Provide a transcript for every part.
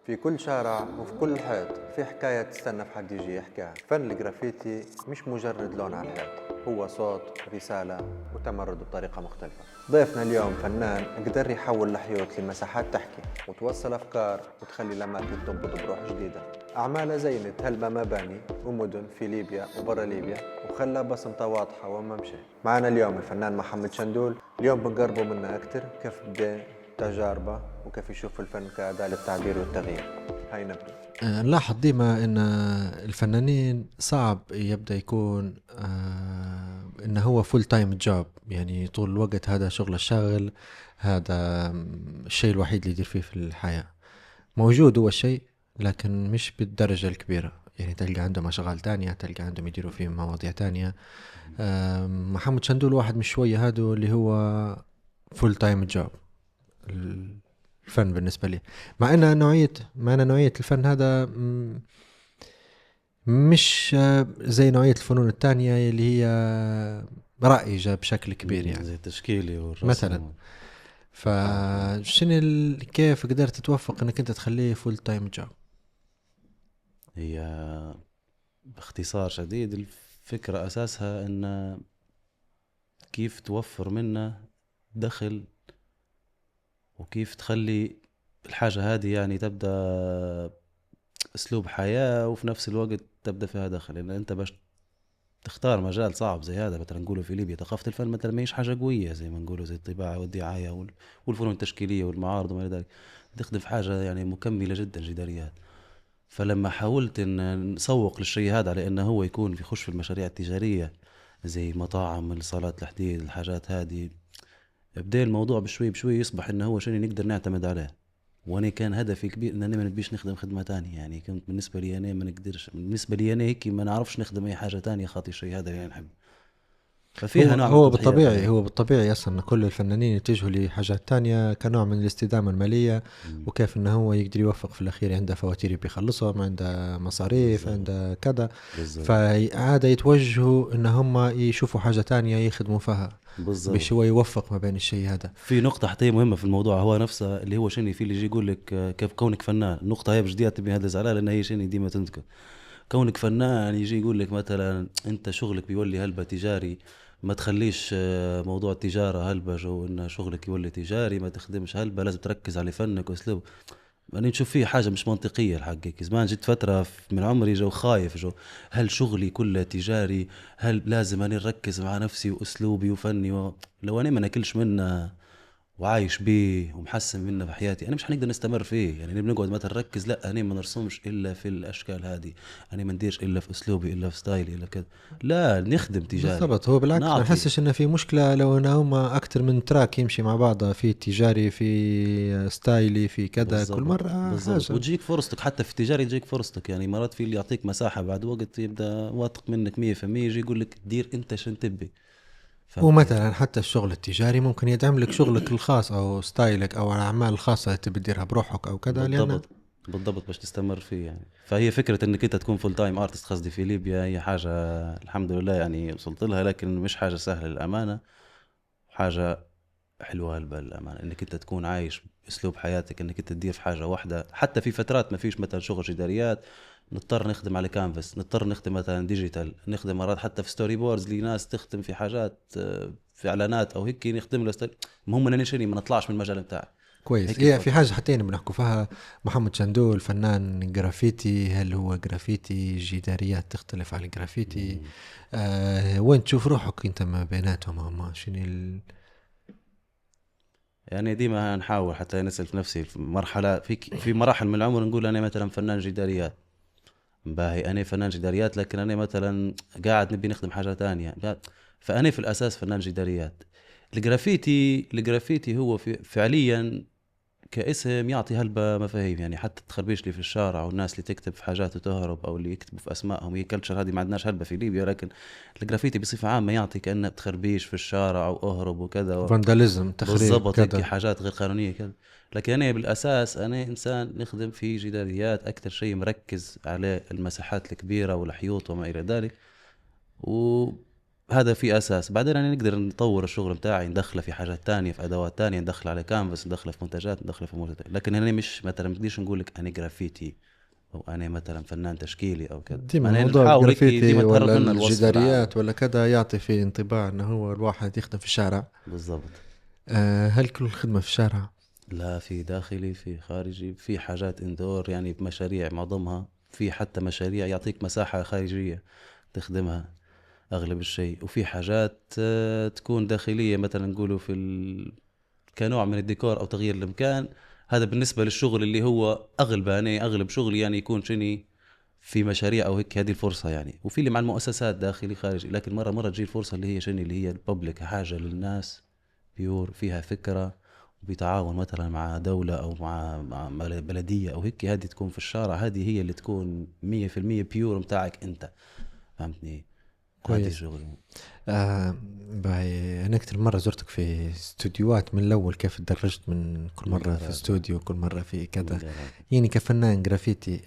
في كل شارع وفي كل حيط في حكاية تستنى في حد يجي يحكيها. فن الجرافيتي مش مجرد لون على الحيط، هو صوت، رسالة، وتمرد بطريقة مختلفة. ضيفنا اليوم فنان قدر يحول الحيوط لمساحات تحكي وتوصل أفكار وتخلي الأماكن تنبض بروح جديدة. أعماله زينت هلبة مباني ومدن في ليبيا وبرا ليبيا وخلى بصمته واضحة وما مشي. معنا اليوم الفنان محمد شندول. اليوم بنقربوا منه أكتر كيف بدأ تجاربه وكيف يشوف الفن كأداة للتعبير والتغيير. هاي نبدأ. نلاحظ ديما ان الفنانين صعب يبدأ يكون انه هو فول تايم جوب، يعني طول الوقت هذا شغل الشاغل، هذا الشيء الوحيد اللي يدير فيه في الحياة. موجود هو الشيء لكن مش بالدرجة الكبيرة، يعني تلقى عندهم أشغال تانية، تلقى عندهم يديروا فيه مواضيع تانية. محمد شندول واحد من شوية هادو اللي هو فول تايم جوب الفن بالنسبة لي. مع أن نوعية الفن هذا مش زي نوعية الفنون التانية اللي هي رائجة بشكل كبير، يعني زي التشكيلي مثلا. والرسم كيف قدرت توفق انك انت تخليه فول تايم جوب؟ هي باختصار شديد الفكرة أساسها أن كيف توفر منه دخل، وكيف تخلي الحاجة هذه يعني تبدأ أسلوب حياة وفي نفس الوقت تبدأ فيها دخل. لأن أنت باش تختار مجال صعب زي هذا، مثلا نقوله في ليبيا ثقافة الفن مثلا ما هيش حاجة قوية زي ما نقوله، زي الطباعة والدعاية والفنون التشكيلية والمعارض وما إلى ذلك. تخدم في حاجة يعني مكملة جدا جداريات. فلما حاولت ان نسوق للشيء هذا على انه هو يكون يخش في المشاريع التجارية زي مطاعم، الصالات الحديد، الحاجات هذه، بدأ الموضوع بشوي بشوي يصبح انه هو شيء نقدر نعتمد عليه. وانا كان هدفي كبير ان انا ما نبيش نخدم خدمة تانية، يعني كنت بالنسبة لي انا ما نقدرش، بالنسبة لي انا هيك ما نعرفش نخدم اي حاجة تانية خاطي الشيء هذا يعني نحب. هو ففيها نوع من هو التضحيات بالطبيعي يعني. هو بالطبيعي اصلا ان كل الفنانين يتجهوا لحاجات تانية كنوع من الاستدامة المالية، وكيف انه هو يقدر يوفق في الاخير، عنده فواتير بيخلصهم، عنده مصاريف، بالضبط عنده كذا. بالضبط فعادة يتوجهوا ان هم يشوفوا حاجة تانية يخدموا فيها، بالضبط. باش هو يوفق ما بين الشيء هذا. في نقطة حتى مهمة في الموضوع هو نفسه، اللي هو شنو في اللي يجي يقول لك كيف كونك فنان. النقطة هي بجدية تبي هذا زعلان لأن هي شنو ديما تنذكر. كونك فنان يجي يقول لك مثلا أنت شغلك بيولي هلبة تجاري، ما تخليش موضوع التجارة هلبة جو إن شغلك يولي تجاري، ما تخدمش هلبة، لازم تركز على فنك وأسلوب. أنا نشوف فيه حاجة مش منطقية الحقيقة. زمان جيت فترة من عمري جو خايف، جو هل شغلي كله تجاري؟ هل لازم أنا نركز مع نفسي وأسلوبي وفني لو أنا ما ناكلش منه وعايش بيه ومحسن منه في حياتي انا مش حنقدر نستمر فيه. يعني بنقعد مثلا نركز، لا انا ما نرسمش الا في الاشكال هذه، انا ما نديرش الا في اسلوبي الا في ستايلي الا كذا، لا نخدم تجاري بالضبط. هو بالعكس ما نعطي. نحسش انه في مشكلة لو انه هما اكتر من تراك يمشي مع بعضه، في تجاري، في ستايلي، في كذا، كل بالضبط مرة بالضبط. حاجة. وتجيك فرصتك حتى في التجاري، تجيك فرصتك. يعني مرات في اللي يعطيك مساحة بعد وقت يبدا واثق منك 100%، يجي يقول لك دير انت شن تبي. فهمت؟ ومثلا حتى الشغل التجاري ممكن يدعم لك شغلك الخاص او ستايلك او الاعمال الخاصة اللي تبي تديرها بروحك او كذا، لان بالضبط بالضبط باش تستمر فيه يعني. فهي فكرة انك انت تكون فول تايم ارتست قصدي في ليبيا هي حاجة الحمد لله يعني وصلت لها، لكن مش حاجة سهلة للأمانة. حاجة حلوة هلبا للأمانة انك انت تكون عايش اسلوب حياتك، انك انت تدير في حاجة واحدة. حتى في فترات ما فيش مثلا شغل جداريات، نضطر نخدم على كانفاس، نضطر نخدم مثلا ديجيتال، نخدم مرات حتى في ستوري بوردز لناس تخدم في حاجات في اعلانات او هيك نخدم له المهم انني شني ما نطلعش من المجال بتاعي. كويس. هيك هي في الفترة. حاجة حتى بنحكوا فيها. محمد شندول فنان جرافيتي، هل هو جرافيتي جداريات تختلف عن الجرافيتي؟ وين تشوف روحك انت ما بيناتهم؟ هما شنو يعني ديما نحاول حتى نسأل في نفسي في مرحلة في مراحل من العمر نقول أنا مثلا فنان جداريات باهي، أنا فنان جداريات لكن أنا مثلا قاعد نبي نخدم حاجة تانية. فأنا في الأساس فنان جداريات. الجرافيتي هو فعليا كاسم يعطي هلبة مفاهيم. يعني حتى تخربيش لي في الشارع والناس اللي تكتب في حاجات وتهرب او اللي يكتبوا في اسمائهم، هي كلتشر هذه ما عندناش هلبة في ليبيا، لكن الجرافيتي بصفة عامة يعطي كأنه بتخربيش في الشارع او اهرب وكذا. فانداليزم، تخريب بالضبط هيك كذا؟ حاجات غير قانونية كذا. لكن أنا بالأساس أنا إنسان نخدم في جداريات أكثر شيء، مركز على المساحات الكبيرة والحيوط وما إلى ذلك. هذا في اساس. بعدين انا نقدر نطور الشغل بتاعي، ندخله في حاجات تانية، في ادوات تانية، ندخله على كانفاس، ندخله في منتجات، ندخله في منتجات. لكن انا مش مثلا بديش نقول لك انا جرافيتي او انا مثلا فنان تشكيلي او كذا. ديما انا موضوع نحاول هيك ديما الجرافيتي نتهرب ولا من الوصف العام. الجداريات ولا كذا يعطي في انطباع انه هو الواحد يخدم في الشارع. بالضبط. هل كل الخدمة في الشارع؟ لا، في داخلي، في خارجي، في حاجات اندور يعني بمشاريع معظمها، في حتى مشاريع يعطيك مساحة خارجية تخدمها اغلب الشيء، وفي حاجات تكون داخلية مثلا نقولوا كنوع من الديكور او تغيير المكان. هذا بالنسبة للشغل اللي هو اغلب شغلي يعني يكون شني في مشاريع او هيك، هذه الفرصة يعني. وفي اللي مع المؤسسات داخلي خارجي. لكن مرة تجي الفرصة اللي هي شني، اللي هي الببليك، حاجة للناس بيور فيها فكرة وبيتعاون مثلا مع دولة او مع بلدية او هيك، هذه تكون في الشارع. هذه هي اللي تكون 100% بيور متاعك انت، فهمتني؟ هذه كويس. شغل. باي، أنا أكثر مرة زرتك في استوديوهات من الأول، كيف تدرجت من كل مرة في من استوديو كل مرة في كذا. قرار. يعني كفنان جرافيتي،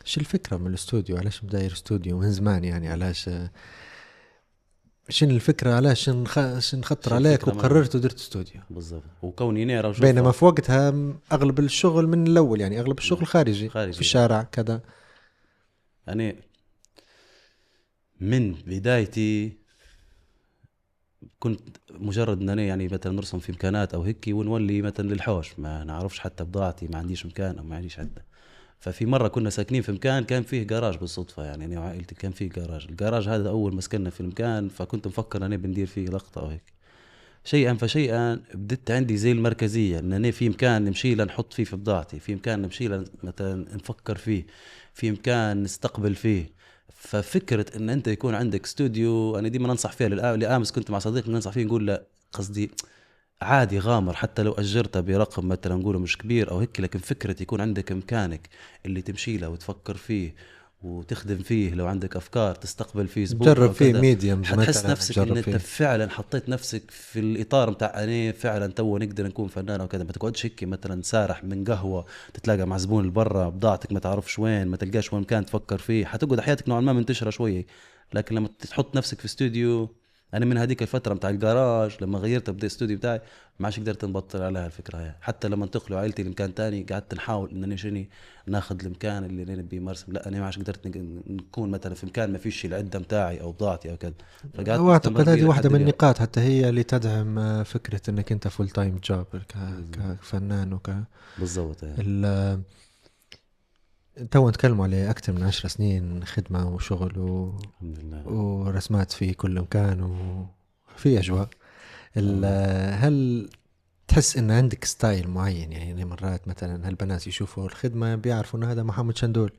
شو الفكرة من الاستوديو؟ علاش بداير استوديو من زمان يعني؟ علاش شنو الفكرة؟ علاش نخطر شو عليك الفكرة وقررت ودرت استوديو؟ بالضبط. وكوني نيرة بينما وشوفها في وقتها أغلب الشغل من الأول، يعني أغلب الشغل خارجي في خارجي. الشارع كذا. يعني من بدايتي كنت مجرد ان انا يعني مثلا نرسم في مكانات او هيك ونولي مثلا للحوش، ما نعرفش حتى بضاعتي، ما عنديش مكان او ما عنديش حتى. ففي مره كنا ساكنين في مكان كان فيه جراج بالصدفه، يعني انا وعائلتي كان فيه جراج. الجراج هذا اول ما سكننا في المكان، فكنت مفكر اني بندير فيه لقطه او هيك. شيئا فشيئا بدت عندي زي المركزيه، ان انا في مكان نمشي نحط فيه في بضاعتي، في مكان نمشي مثلا نفكر فيه، في مكان نستقبل فيه. ففكره ان انت يكون عندك استوديو، انا ديما ننصح فيها. لامس كنت مع صديق ننصح فيه، نقول لا قصدي عادي غامر حتى لو اجرته برقم مثلا نقوله مش كبير او هيك، لكن فكره يكون عندك مكانك اللي تمشي له وتفكر فيه وتخدم فيه، لو عندك افكار تستقبل فيه زبون جرب او فيه كذا، ميديومز حتحس مثلا، نفسك ان جرب انت فيه. فعلا حطيت نفسك في الاطار متاع انا فعلا تو نقدر نكون فنان او كذا. ما تقعدش هيك مثلا سارح من قهوه تتلاقى مع زبون برا، بضاعتك ما تعرفش وين، ما تلقاش وين مكان تفكر فيه، حتقعد حياتك نوعا ما منتشره شويه. لكن لما تحط نفسك في استوديو، انا من هذيك الفتره متاع الجراج لما غيرت بدي استوديو بتاعي ما عادش قدرت نبطل عليها الفكره هاي. حتى لما انتقلوا عائلتي لمكان تاني قعدت نحاول انني شني ناخذ المكان اللي انا نبي مرسم. لا انا ما عادش قدرت نكون مثلا في مكان ما فيش العده متاعي او بضاعتي او كذا، فقعدت مستمر واعتقد بيه هذه واحدة لحد من اليوم. النقاط حتى هي اللي تدعم فكرة انك انت فول تايم جوب كفنان بالضبط يعني. تو نتكلموا عليه أكثر من 10 سنين خدمة وشغل الحمد لله. ورسمات في كل مكان وفي أجواء. هل تحس إن عندك ستايل معين؟ يعني مرات مثلا هالبنات يشوفوا الخدمة بيعرفوا إن هذا محمد شندول،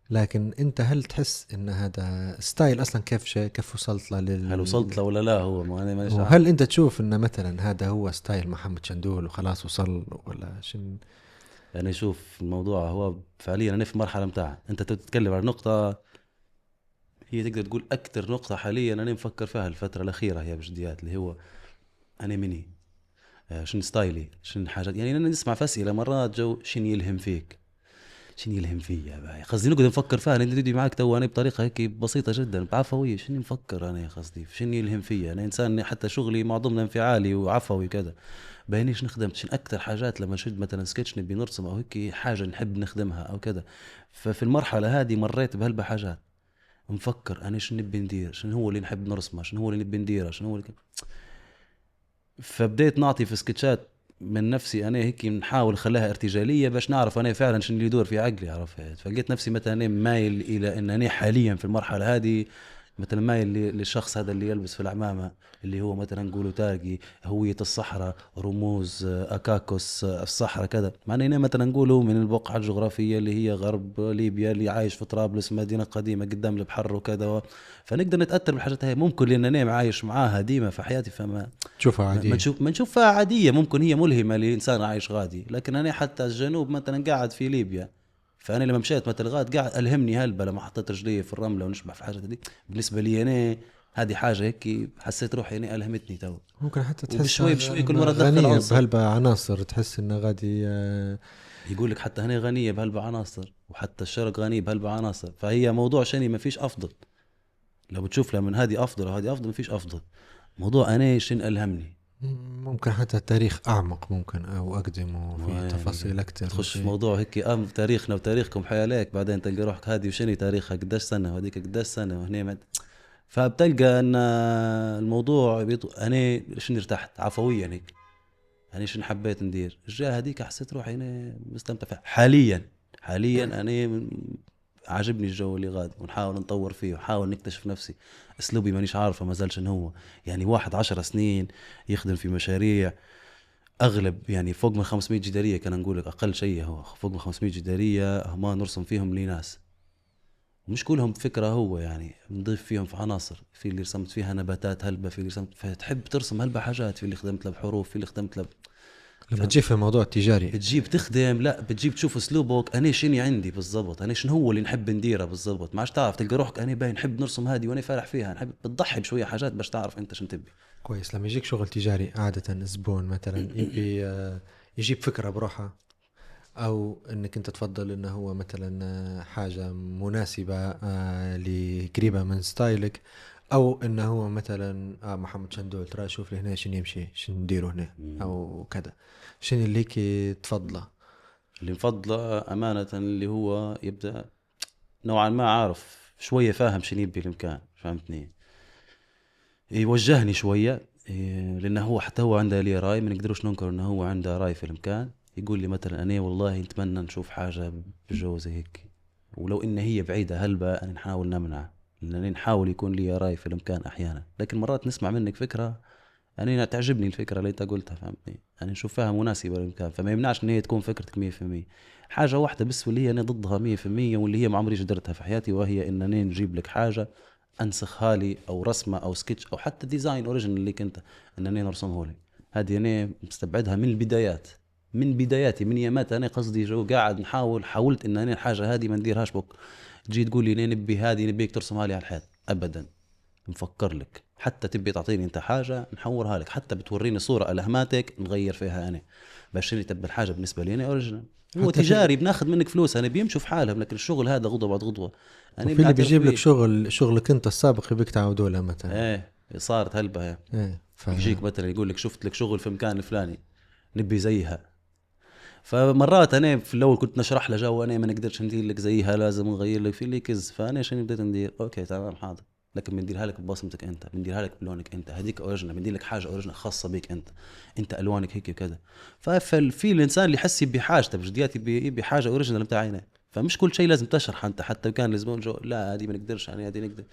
لكن أنت هل تحس إن هذا ستايل أصلا؟ كيف وصلت له هل وصلت له ولا لا؟ هو ما انا مانيش عارف. وهل أنت تشوف إن مثلا هذا هو ستايل محمد شندول وخلاص وصل ولا شن؟ يعني شوف الموضوع هو فعليا انا في مرحله متاع انت تتكلم عن نقطه هي تقدر تقول اكثر نقطه حاليا انا مفكر فيها الفتره الاخيره هي بجديات، اللي هو انا مني شن ستايلي، شن حاجات. يعني انا نسمع في اسئله مرات جو شن يلهم فيك، شن يلهم فيا باي، قصدي نقعد نفكر فيها. انا تدي معك تو انا بطريقه هيك بسيطه جدا بعفويه، شنو نفكر انا قصدي شن يلهم فيا. انا انسان حتى شغلي معظمنا انفعالي وعفوي كذا، باينيش نخدم شن اكثر حاجات لما نشد مثلا سكتش نبي نرسم او هيك حاجه نحب نخدمها او كذا. ففي المرحله هذه مريت بهالبا حاجات، نفكر انا شنو نبي ندير، شنو هو اللي نحب نرسمه، شنو هو اللي نبي نديره، شنو هو اللي فبديت نعطي في سكتشات من نفسي انا هيك نحاول نخليها ارتجاليه باش نعرف انا فعلا شنو اللي يدور في عقلي، عرفت؟ فلقيت نفسي مثلا مايل الى ان انا حاليا في المرحله هذه مثلا مايل للشخص هذا اللي يلبس في العمامه، اللي هو مثلا نقوله تارقي هويه الصحراء، رموز اكاكوس الصحراء كذا. مع اننا مثلا نقوله من البقعه الجغرافيه اللي هي غرب ليبيا، اللي عايش في طرابلس مدينه قديمه قدام البحر وكذا، فنقدر نتاثر بالحاجات هاي. ممكن لان انا عايش معاها ديما في حياتي، فما تشوفها ما عادية؟ نشوفها عاديه، ممكن هي ملهمه لانسان عايش غادي. لكن انا حتى الجنوب مثلا قاعد في ليبيا، فانا لما مشيت مثل غاد قاعد الهمني هلبة لما حطيت رجلي في الرمله ونشبع في حاجه دي. بالنسبه لي انا هذه حاجه هيك حسيت روحي اني الهمتني تو. ممكن حتى تحسها وبشوي بشوي كل مره تدخل غنية عنصر، بهلبة عناصر، تحس إنه غادي يقول لك حتى هنا غنيه بهلبة عناصر، وحتى الشرق غني بهلبة عناصر. فهي موضوع شني ما فيش افضل، لو بتشوف لها من هذه افضل وهذه افضل، مفيش افضل. موضوع انا شن الهمني، ممكن حتى التاريخ أعمق ممكن أو أقدم وفي يعني تفاصيل أكتر تخش في وفي- موضوع هيك تاريخنا وتاريخكم حيالك، بعدين تلقى روحك هذه وشني تاريخها قداش سنه وهذيك قداش سنه وهنا فبتلقى ان الموضوع انا شنو ارتحت عفويا هيك، يعني شنو حبيت ندير الجهه هذيك، حسيت روحي انا مستمتع فيها حاليا انا عاجبني الجو اللي غاد، ونحاول نطور فيه ونحاول نكتشف نفسي. اسلوبي مانيش عارفه ما زال شنو هو، يعني واحد 10 سنين يخدم في مشاريع اغلب يعني فوق من 500 جداريه، كان نقول لك اقل شيء هو فوق من 500 جداريه ما نرسم فيهم لناس، مش كلهم فكره هو يعني نضيف فيهم في عناصر، في اللي رسمت فيها نباتات هلبة، في اللي رسمت فتحب ترسم هلبة حاجات، في اللي خدمت له بحروف، في اللي خدمت له لما تجي في الموضوع التجاري بتجيب تخدم، لا بتجيب تشوف اسلوبك انا شنو عندي بالضبط، انا شنو هو اللي نحب نديره بالضبط، ما عادش تعرف تلقى روحك انا باين نحب نرسم هذه وانا فارح فيها، نحب بتضحي بشويه حاجات باش تعرف انت شنو تبي. كويس. لما يجيك شغل تجاري عادة زبون مثلا يبي يجيب فكرة بروحها، أو إنك أنت تفضل إنه هو مثلا حاجة مناسبة لقريبة من ستايلك، أو إنه هو مثلا محمد شندول ترى شوف لي هنا شنو يمشي شنو نديره هنا أو كذا، شنو اللي هيك تفضله؟ اللي مفضله امانه اللي هو يبدا نوعا ما عارف شويه فاهم شنو يبي الامكان، فهمتني، يوجهني شويه لانه هو حتى هو عنده لي راي، ما نقدروش ننكر انه هو عنده راي في الامكان. يقول لي مثلا انا والله نتمنى نشوف حاجه بجو زي هيك، ولو ان هي بعيده هلبة انا نحاول نمنع، لانني نحاول يكون لي راي في الامكان احيانا، لكن مرات نسمع منك فكره انا تعجبني الفكره اللي انت قلتها، فهمتني، انا نشوف فيها مناسبه للامكان، فما يمنعش ان هي تكون فكرتك 100%. حاجه واحده بس واللي هي انا ضدها 100%، واللي هي ما عمري قدرتها في حياتي، وهي انني نجيب لك حاجه انسخها لي او رسمه او سكتش او حتى ديزاين اوريجينال اللي كنت انني نرسمه لي، هذه انا مستبعدها من البدايات، من بداياتي من يامات انا قصدي جو قاعد حاولت ان انا الحاجه هذه ما نديرهاش بك تجي تقول لي أنا نبي هذه نبيك ترسمها لي على الحيط، ابدا نفكر لك، حتى تبي تعطيني انت حاجه نحورها لك، حتى بتوريني صوره الهماتك نغير فيها انا، باش اللي تبي الحاجه بالنسبه لي انا اوريجينال. هو حتى في تجاري بناخذ منك فلوس انا بيمشوا في حالهم، لكن الشغل هذا غدوه بعد غدوه انا وفي اللي بنعترف بيجيب لك فيه. شغلك أنت السابق يبيك تعودوا له مثلا. ايه صارت هلبة إيه يجيك مثلا يقول لك شفت لك شغل في مكان الفلاني نبي زيها، فمرات انا في الاول كنت نشرح له جو انا ما نقدرش ندير لك زيها لازم نغير لك في اللي كز، فانا شنو بديت ندير اوكي تمام حاضر، لكن بنديرها لك ببصمتك انت، بنديرها لك بلونك انت، هذيك اوريجنال، بندير لك حاجه اوريجنال خاصه بك انت، انت الوانك هيك وكذا. ففي الانسان اللي يحس بحاجته بجديات يبي حاجه اوريجنال بتاعنا، فمش كل شيء لازم تشرح انت، حتى كان الزبون جو لا هذه ما نقدرش يعني هذه نقدر.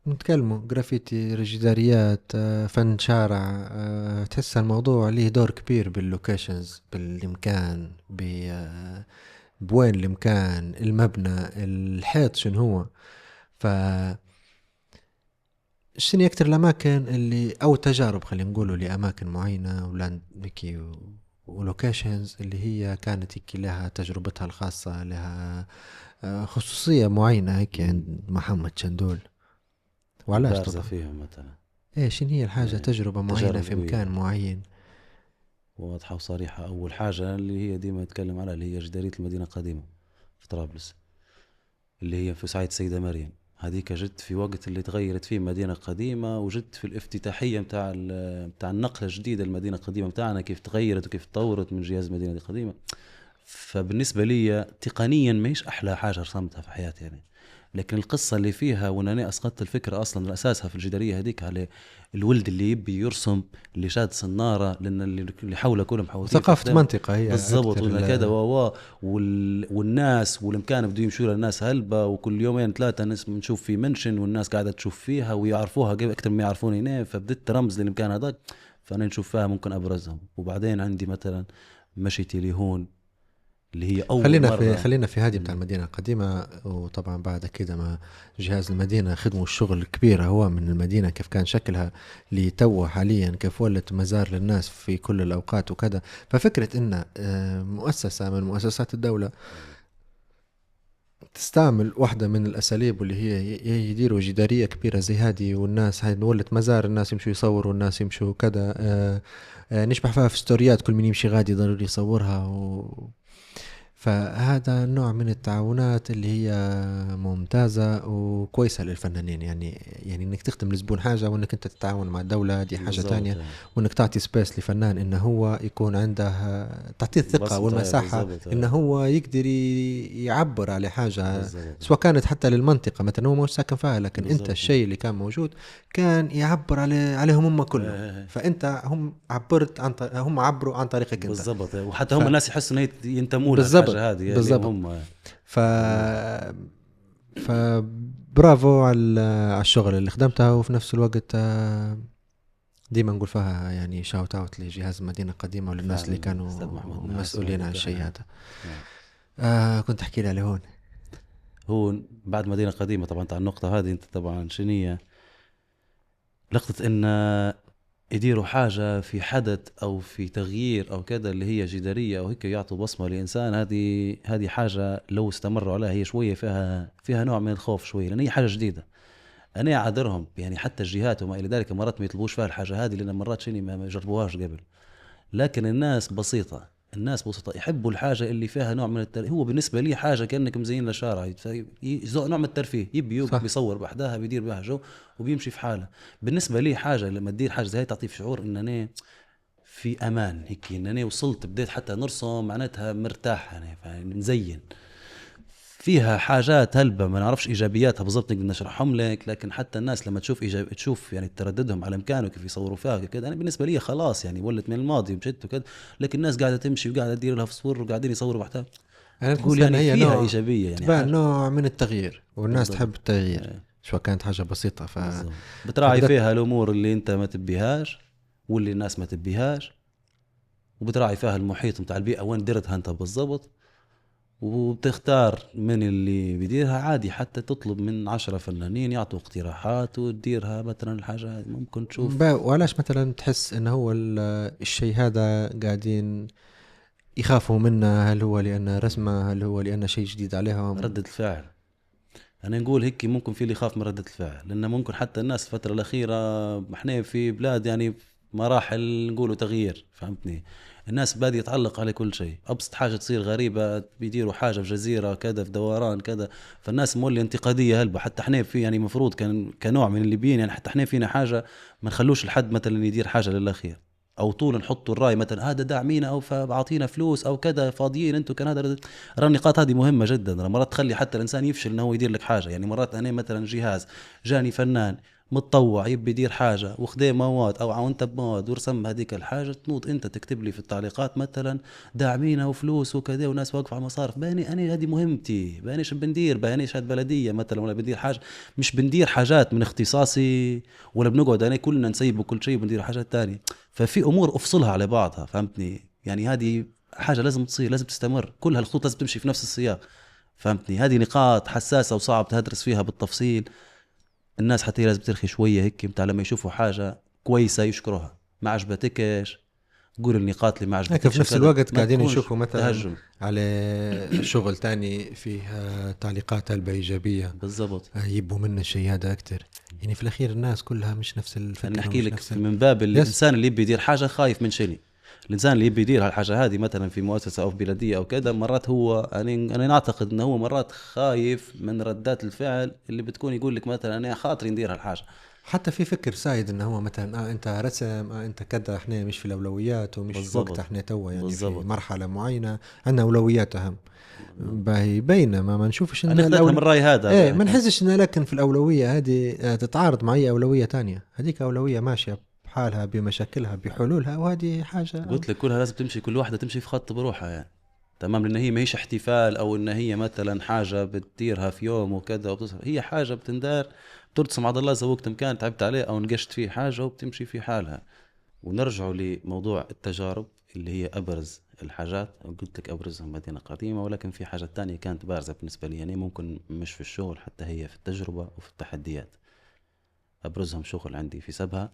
نتكلموا جرافيتي جداريات فن شارع تحس الموضوع ليه دور كبير باللوكيشنز، بالإمكان بوين الإمكان، المبنى، الحيط شنو هو. ف شنو أكتر الأماكن اللي أو تجارب خلينا نقولوا لأماكن معينة ولاند ميكي ولوكيشنز اللي هي كانت هيك لها تجربتها الخاصة، لها خصوصية معينة هيك عند محمد شندول، وعلاش بارزه طبعا؟ فيهم مثلا شنو هي الحاجة تجربة معينة تجارب في قوية. مكان معين؟ واضحة وصريحة. أول حاجة اللي هي ديما يتكلم عليها اللي هي جدارية المدينة القديمة في طرابلس، اللي هي في سعيد السيدة مريم، هذيك جت في وقت اللي تغيرت فيه مدينة قديمة، وجت في الافتتاحية متاع النقلة الجديدة المدينة القديمة متاعنا، كيف تغيرت وكيف تطورت من جهاز المدينة القديمة. فبالنسبة لي تقنيا ماهيش أحلى حاجة رسمتها في حياتي يعني، لكن القصة اللي فيها وأنا أسقطت الفكرة أصلا أساسها في الجدارية هذيك على الولد اللي يبي يرسم، اللي شاد صنارة، لأن اللي حوله كلهم حواليه ثقافة منطقة هي بالضبط، ولا كذا والناس والمكان بدو يمشوا للناس هلبة، وكل يومين ثلاثة ناس بنشوف في منشن والناس قاعدة تشوف فيها ويعرفوها أكثر ما يعرفوني هنا، فبدت رمز للمكان هذاك، فأنا نشوف فيها ممكن أبرزهم. وبعدين عندي مثلا مشيتي لهون اللي هي أول مرة خلينا في هذه بتاع المدينة القديمة، وطبعا بعد كده ما جهاز المدينة خدموا الشغل الكبير هو من المدينة كيف كان شكلها لتو حاليا، كيف ولت مزار للناس في كل الأوقات وكذا. ففكرة إن مؤسسة من مؤسسات الدولة تستعمل واحدة من الأساليب واللي هي يديروا جدارية كبيرة زي هذه، والناس هاي نولت مزار، الناس يمشوا يصوروا، الناس يمشوا كذا نشبح فيها في ستوريات، كل من يمشي غادي ضروري يصورها فهذا نوع من التعاونات اللي هي ممتازة وكويسة للفنانين، يعني انك تخدم لزبون حاجة وانك انت تتعاون مع الدولة دي حاجة بالضبط. تانية، وانك تعطي سبيس لفنان انه هو يكون عنده تعطيه الثقة بسيطة، والمساحة بالضبط. انه هو يقدر يعبر على حاجة بالضبط. سواء كانت حتى للمنطقة مثلا هو مش ساكن فيها، لكن بالضبط. انت الشيء اللي كان موجود كان يعبر عليهم هم كلهم. فانت هم هم عبروا عن طريقك انت بالضبط. وحتى هم الناس يحسوا انه ينتموا لها بالضبط. الحاجة هذه بالضبط. هم فبرافو على الشغل اللي خدمتها، وفي نفس الوقت ديما نقول فيها يعني شاوت اوت لجهاز المدينة القديمة وللناس اللي كانوا مسؤولين عن الشيء هذا. كنت احكي لي عليه هون بعد مدينة قديمة. طبعا على النقطة هذه انت طبعا شنية لقطة ان يديروا حاجة في حدث او في تغيير او كذا اللي هي جدارية او هيك يعطوا بصمة لإنسان، هذه حاجة لو استمروا عليها هي شوية فيها نوع من الخوف شوية، لأن هي حاجة جديدة. أنا أعذرهم يعني حتى الجهات وما إلى ذلك مرات ما يطلبوش فيها الحاجة هذه، لأن مرات شيني ما جربوهاش قبل. لكن الناس بسيطة يحبوا الحاجة اللي فيها نوع من الترفيه. هو بالنسبة لي حاجة كأنك مزين لشارع، نوع من الترفيه، يبي بيصور بحدها بيدير بها جو وبيمشي في حاله. بالنسبة لي حاجة لما تدير حاجة زي هاي تعطي شعور إنني في أمان هيك، إنني وصلت بديت حتى نرسم معناتها مرتاح يعني مزين فيها حاجات هلبة ما نعرفش إيجابياتها بالضبط نقدر نشرحهم لك، لكن حتى الناس لما تشوف يعني ترددهم على مكانه كيف يصوروا فيها كده، أنا بالنسبة لي خلاص يعني ولت من الماضي وجدت وكده. لكن الناس قاعدة تمشي وقاعدة تدير لها فصور وقاعدين يصوروا بحتها، يعني تقول يعني هي فيها نوع إيجابية يعني تبان نوع من التغيير، والناس بالضبط. تحب التغيير سواء كانت حاجة بسيطة. بتراعي فيها الأمور اللي أنت ما تبيهاش واللي الناس ما تبيهاش، وبتراعي فيها المحيط متاع البيئة وين درتها أنت بالضبط، وبتختار من اللي بيديرها عادي. حتى تطلب من 10 فنانين يعطوا اقتراحات وتديرها مثلا الحاجة ممكن تشوف. وعلاش مثلا تحس انه هو الشيء هذا قاعدين يخافوا منه؟ هل هو لأن رسمة؟ هل هو لأن شيء جديد عليهم؟ ردة الفعل. أنا نقول هيك ممكن في اللي يخاف من ردة الفعل، لأن ممكن حتى الناس الفترة الأخيرة احنا في بلاد يعني مراحل نقولوا تغيير، فهمتني؟ الناس بادي يتعلق على كل شيء، أبسط حاجة تصير غريبة بيديروا حاجة في جزيرة كذا في دوران كذا، فالناس مولي انتقادية هلبة. حتى احنا في يعني مفروض كنوع من الليبيين يعني حتى احنا فينا حاجة ما نخلوش الحد مثلا يدير حاجة للأخير، او طول نحطوا الراي مثلا هذا داعمينا او فبعطينا فلوس او كذا فاضيين انتم. كان هذا النقاط هذه مهمه جدا. مرات تخلي حتى الانسان يفشل انه هو يدير لك حاجه. يعني مرات انا مثلا جهاز جاني فنان متطوع يبي يدير حاجه وخذ مواد او عاونته بمواد ورسم هذيك الحاجه، تنوض انت تكتب لي في التعليقات مثلا داعمينا وفلوس وكذا وناس واقفه على المصارف. باني انا هذه مهمتي، بانيش بندير، بانيش هاد بلديه مثلا ولا بندير حاجه، مش بندير حاجات من اختصاصي ولا بنقعد انا كلنا نسيب كل شيء وبندير حاجات تانية. ففي امور افصلها على بعضها، فهمتني؟ يعني هذه حاجه لازم تصير، لازم تستمر، كل هالخطوط لازم تمشي في نفس السياق، فهمتني؟ هذه نقاط حساسه وصعب تدرس فيها بالتفصيل. الناس حتى لازم ترخي شويه هيك متاع لما يشوفوا حاجه كويسه يشكروها، ما عجبتكش قول النقاط اللي ما عجبتكش. في نفس الوقت قاعدين يشوفوا مثلا تهجم على شغل تاني فيه تعليقات هلبة إيجابية بالضبط، يبوا منا الشيء هذا أكتر. يعني في الأخير الناس كلها مش نفس الفكرة. أنا أحكي لك من باب الإنسان اللي يبي يدير حاجة خايف من شيء. الإنسان اللي يبي يدير هالحاجة هذه مثلا في مؤسسة أو في بلدية أو كذا، مرات هو أنا نعتقد أنه هو مرات خايف من ردات الفعل اللي بتكون يقول لك مثلا أنا خاطري ندير هالحاجة. حتى في فكر سايد انه هو مثلا انت رسم انت كذا، احنا مش في الاولويات ومش في وقت احنا توا يعني بالزبط. في مرحله معينه عندنا اولويات اهم باهي بينما ما نشوفش ان من الراي هذا ايه ما نحسش ان لكن في الاولويه هذه تتعارض مع اي اولويه تانية. هذيك اولويه ماشيه بحالها بمشاكلها بحلولها، وهذه حاجه قلت لك كلها لازم تمشي، كل واحده تمشي في خط بروحها يعني تمام، لان هي ما هيش احتفال او ان هي مثلا حاجه بتديرها في يوم وكذا وبتصير، هي حاجه بتندار بترسم عض الله زوقت مكان تعبت عليه او نقشت فيه حاجه وبتمشي في حالها. ونرجعوا لموضوع التجارب اللي هي ابرز الحاجات، قلت لك ابرزهم مدينه قديمه، ولكن في حاجه تانية كانت بارزه بالنسبه لي يعني ممكن مش في الشغل حتى هي في التجربه وفي التحديات. ابرزهم شغل عندي في سبها،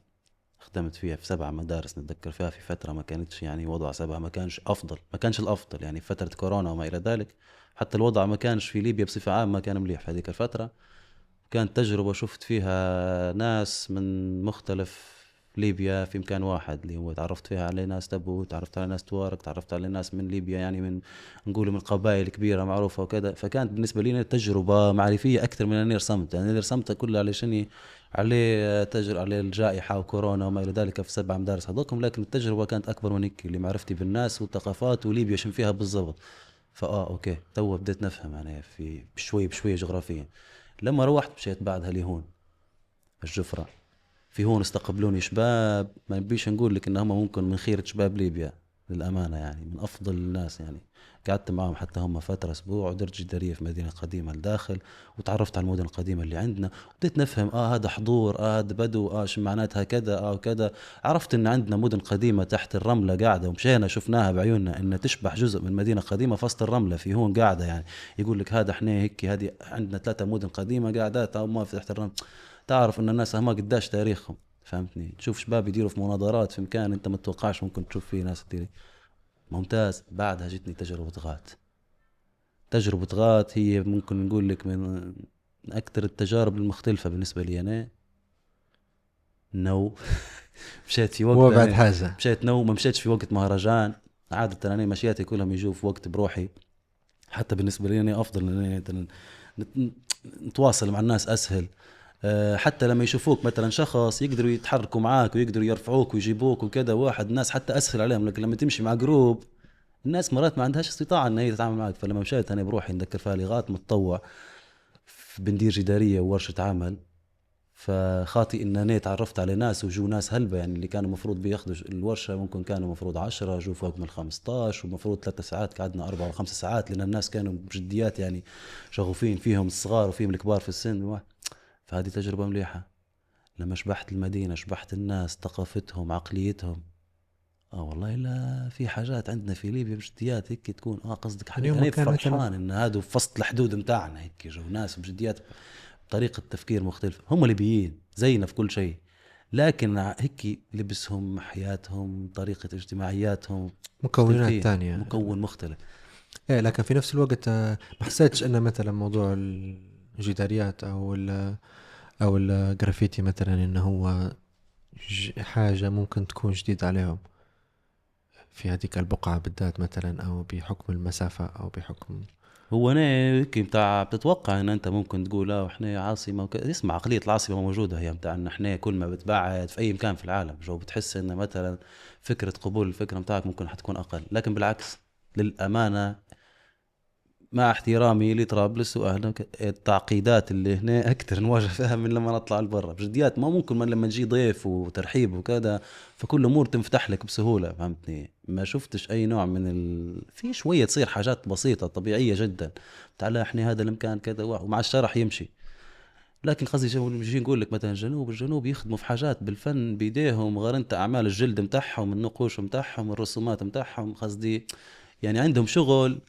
خدمت فيها في 7 مدارس. نتذكر فيها في فترة ما كانتش يعني وضع سبها ما كانش أفضل، ما كانش الأفضل يعني في فترة كورونا وما إلى ذلك. حتى الوضع ما كانش في ليبيا بصفة عامة ما كان مليح في هذيك الفترة. كانت تجربة شفت فيها ناس من مختلف ليبيا في مكان واحد اللي هو تعرفت فيها على ناس تبو، تعرفت على ناس توارق، تعرفت على ناس من ليبيا، يعني من نقول من قبائل كبيرة معروفة وكذا. فكانت بالنسبة لي تجربة معرفية أكثر من أني رسمت. يعني اللي رسمتها كلها علشان عليه تجر عليه الجائحة وكورونا وما إلى ذلك في 7 مدارس هذوكم، لكن التجربة كانت أكبر من هيك، اللي معرفتي بالناس والثقافات وليبيا شن فيها بالضبط. أوكي تو بديت نفهم يعني في بشوي بشوي جغرافيا. لما روحت مشيت بعدها لهون الجفرة. في هون استقبلوني شباب ما نبيش نقول لك ان هم ممكن من خيرة شباب ليبيا للأمانة، يعني من أفضل الناس. يعني قعدت معهم حتى هم فترة أسبوع، ودرت جدارية في مدينة قديمة الداخل، وتعرفت على المدن القديمة اللي عندنا، وبديت نفهم هذا حضور، هذا بدو، شو معناتها كذا وكذا. عرفت إن عندنا مدن قديمة تحت الرملة قاعدة، ومشينا شفناها بعيوننا إن تشبه جزء من مدينة قديمة في وسط الرملة في هون قاعدة. يعني يقول لك هذا إحنا هيك، هذه عندنا 3 مدن قديمة قاعدات أو ما في تحت الرملة. تعرف إن الناس ما قداش تاريخهم، فهمتني؟ تشوف شباب يديروا في مناظرات في مكان انت ما تتوقعش ممكن تشوف فيه ناس تدير. ممتاز. بعدها جتني تجربة غات. تجربة غات هي ممكن نقول لك من أكثر التجارب المختلفة بالنسبة لي أنا. مشيت في وقت هو بعد حاجة مشيت ما مشيتش في وقت مهرجان. عادة أنا مشياتي كلهم يجوا في وقت بروحي. حتى بالنسبة لي أنا أفضل أن نتواصل مع الناس أسهل. حتى لما يشوفوك مثلا شخص يقدروا يتحركوا معاك ويقدروا يرفعوك ويجيبوك وكذا واحد، ناس حتى أسهل عليهم. لكن لما تمشي مع جروب الناس مرات ما عندهاش استطاعة ان هي تتعامل معك. فلما مشيت انا بروحي نذكر فيها لغات متطوع بندير جدارية وورشة عمل، فخاطي ان انا تعرفت على ناس وجو ناس هلبة. يعني اللي كانوا مفروض بياخذوا الورشة ممكن كانوا مفروض 10 جو فوق من 15، ومفروض 3 ساعات قعدنا 4 و5 ساعات، لان الناس كانوا بجديات يعني شغوفين، فيهم الصغار وفيهم الكبار في السن. فهذه تجربة مليحة. لما شبحت المدينة، شبحت الناس، ثقافتهم، عقليتهم. والله لا في حاجات عندنا في ليبيا بجديات هيك تكون قصدك حاجة. اليوم انا كان فرحان مثلا ان هادو في وسط الحدود متاعنا هيك جو ناس بجديات بطريقة تفكير مختلفة. هم ليبيين زينا في كل شيء، لكن هيك لبسهم، حياتهم، طريقة اجتماعياتهم مكونات مختلفين، تانية. مكون مختلف. ايه لكن في نفس الوقت ما حسيتش ان مثلا موضوع الجداريات او الجرافيتي مثلا انه هو حاجة ممكن تكون جديدة عليهم في هذيك البقعة بالذات مثلا، او بحكم المسافة او بحكم هو انا هيك بتاع بتتوقع ان انت ممكن تقول احنا عاصمه وكذا. اسمع، عقليه العاصمه موجوده هي بتاع ان احنا كل ما بتبعد في اي مكان في العالم جو بتحس ان مثلا فكره قبول الفكره بتاعك ممكن حتكون اقل. لكن بالعكس للامانه، مع احترامي لطرابلس واهلا، التعقيدات اللي هنا اكثر نواجه فيها من لما نطلع لبرا بجديات. ما ممكن من لما تجي ضيف وترحيب وكذا فكل امور تنفتح لك بسهوله، فهمتني؟ ما شفتش اي نوع من في شويه تصير حاجات بسيطه طبيعيه جدا. تعال احنا هذا المكان كذا ومع الشرح يمشي. لكن قصدي بيجي نقول لك مثلا الجنوب يخدموا في حاجات بالفن بيديهم، غير انت اعمال الجلد متاعهم، النقوش متاعهم، الرسومات متاعهم. قصدي يعني عندهم شغل،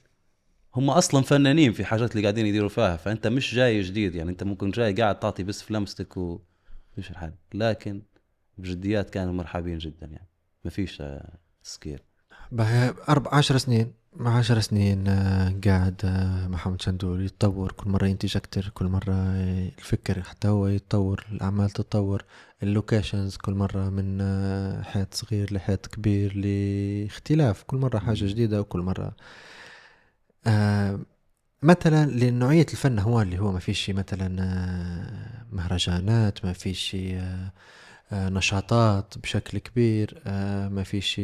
هم اصلا فنانين في حاجات اللي قاعدين يديروا فيها. فانت مش جاي جديد، يعني انت ممكن جاي قاعد تعطي بس في لمستك ومش الحال. لكن بجديات كانوا مرحبين جدا، يعني ما فيش تسكير. 10 سنين مع 10 سنين قاعد محمد شندول يتطور، كل مرة ينتج أكتر، كل مرة الفكر حتى هو يتطور، الأعمال تتطور، اللوكيشنز كل مرة من حيط صغير لحيط كبير لاختلاف، كل مرة حاجة جديدة، وكل مرة مثلا لنوعية الفن هو اللي هو ما فيش مثلا مهرجانات، ما فيش نشاطات بشكل كبير، ما فيش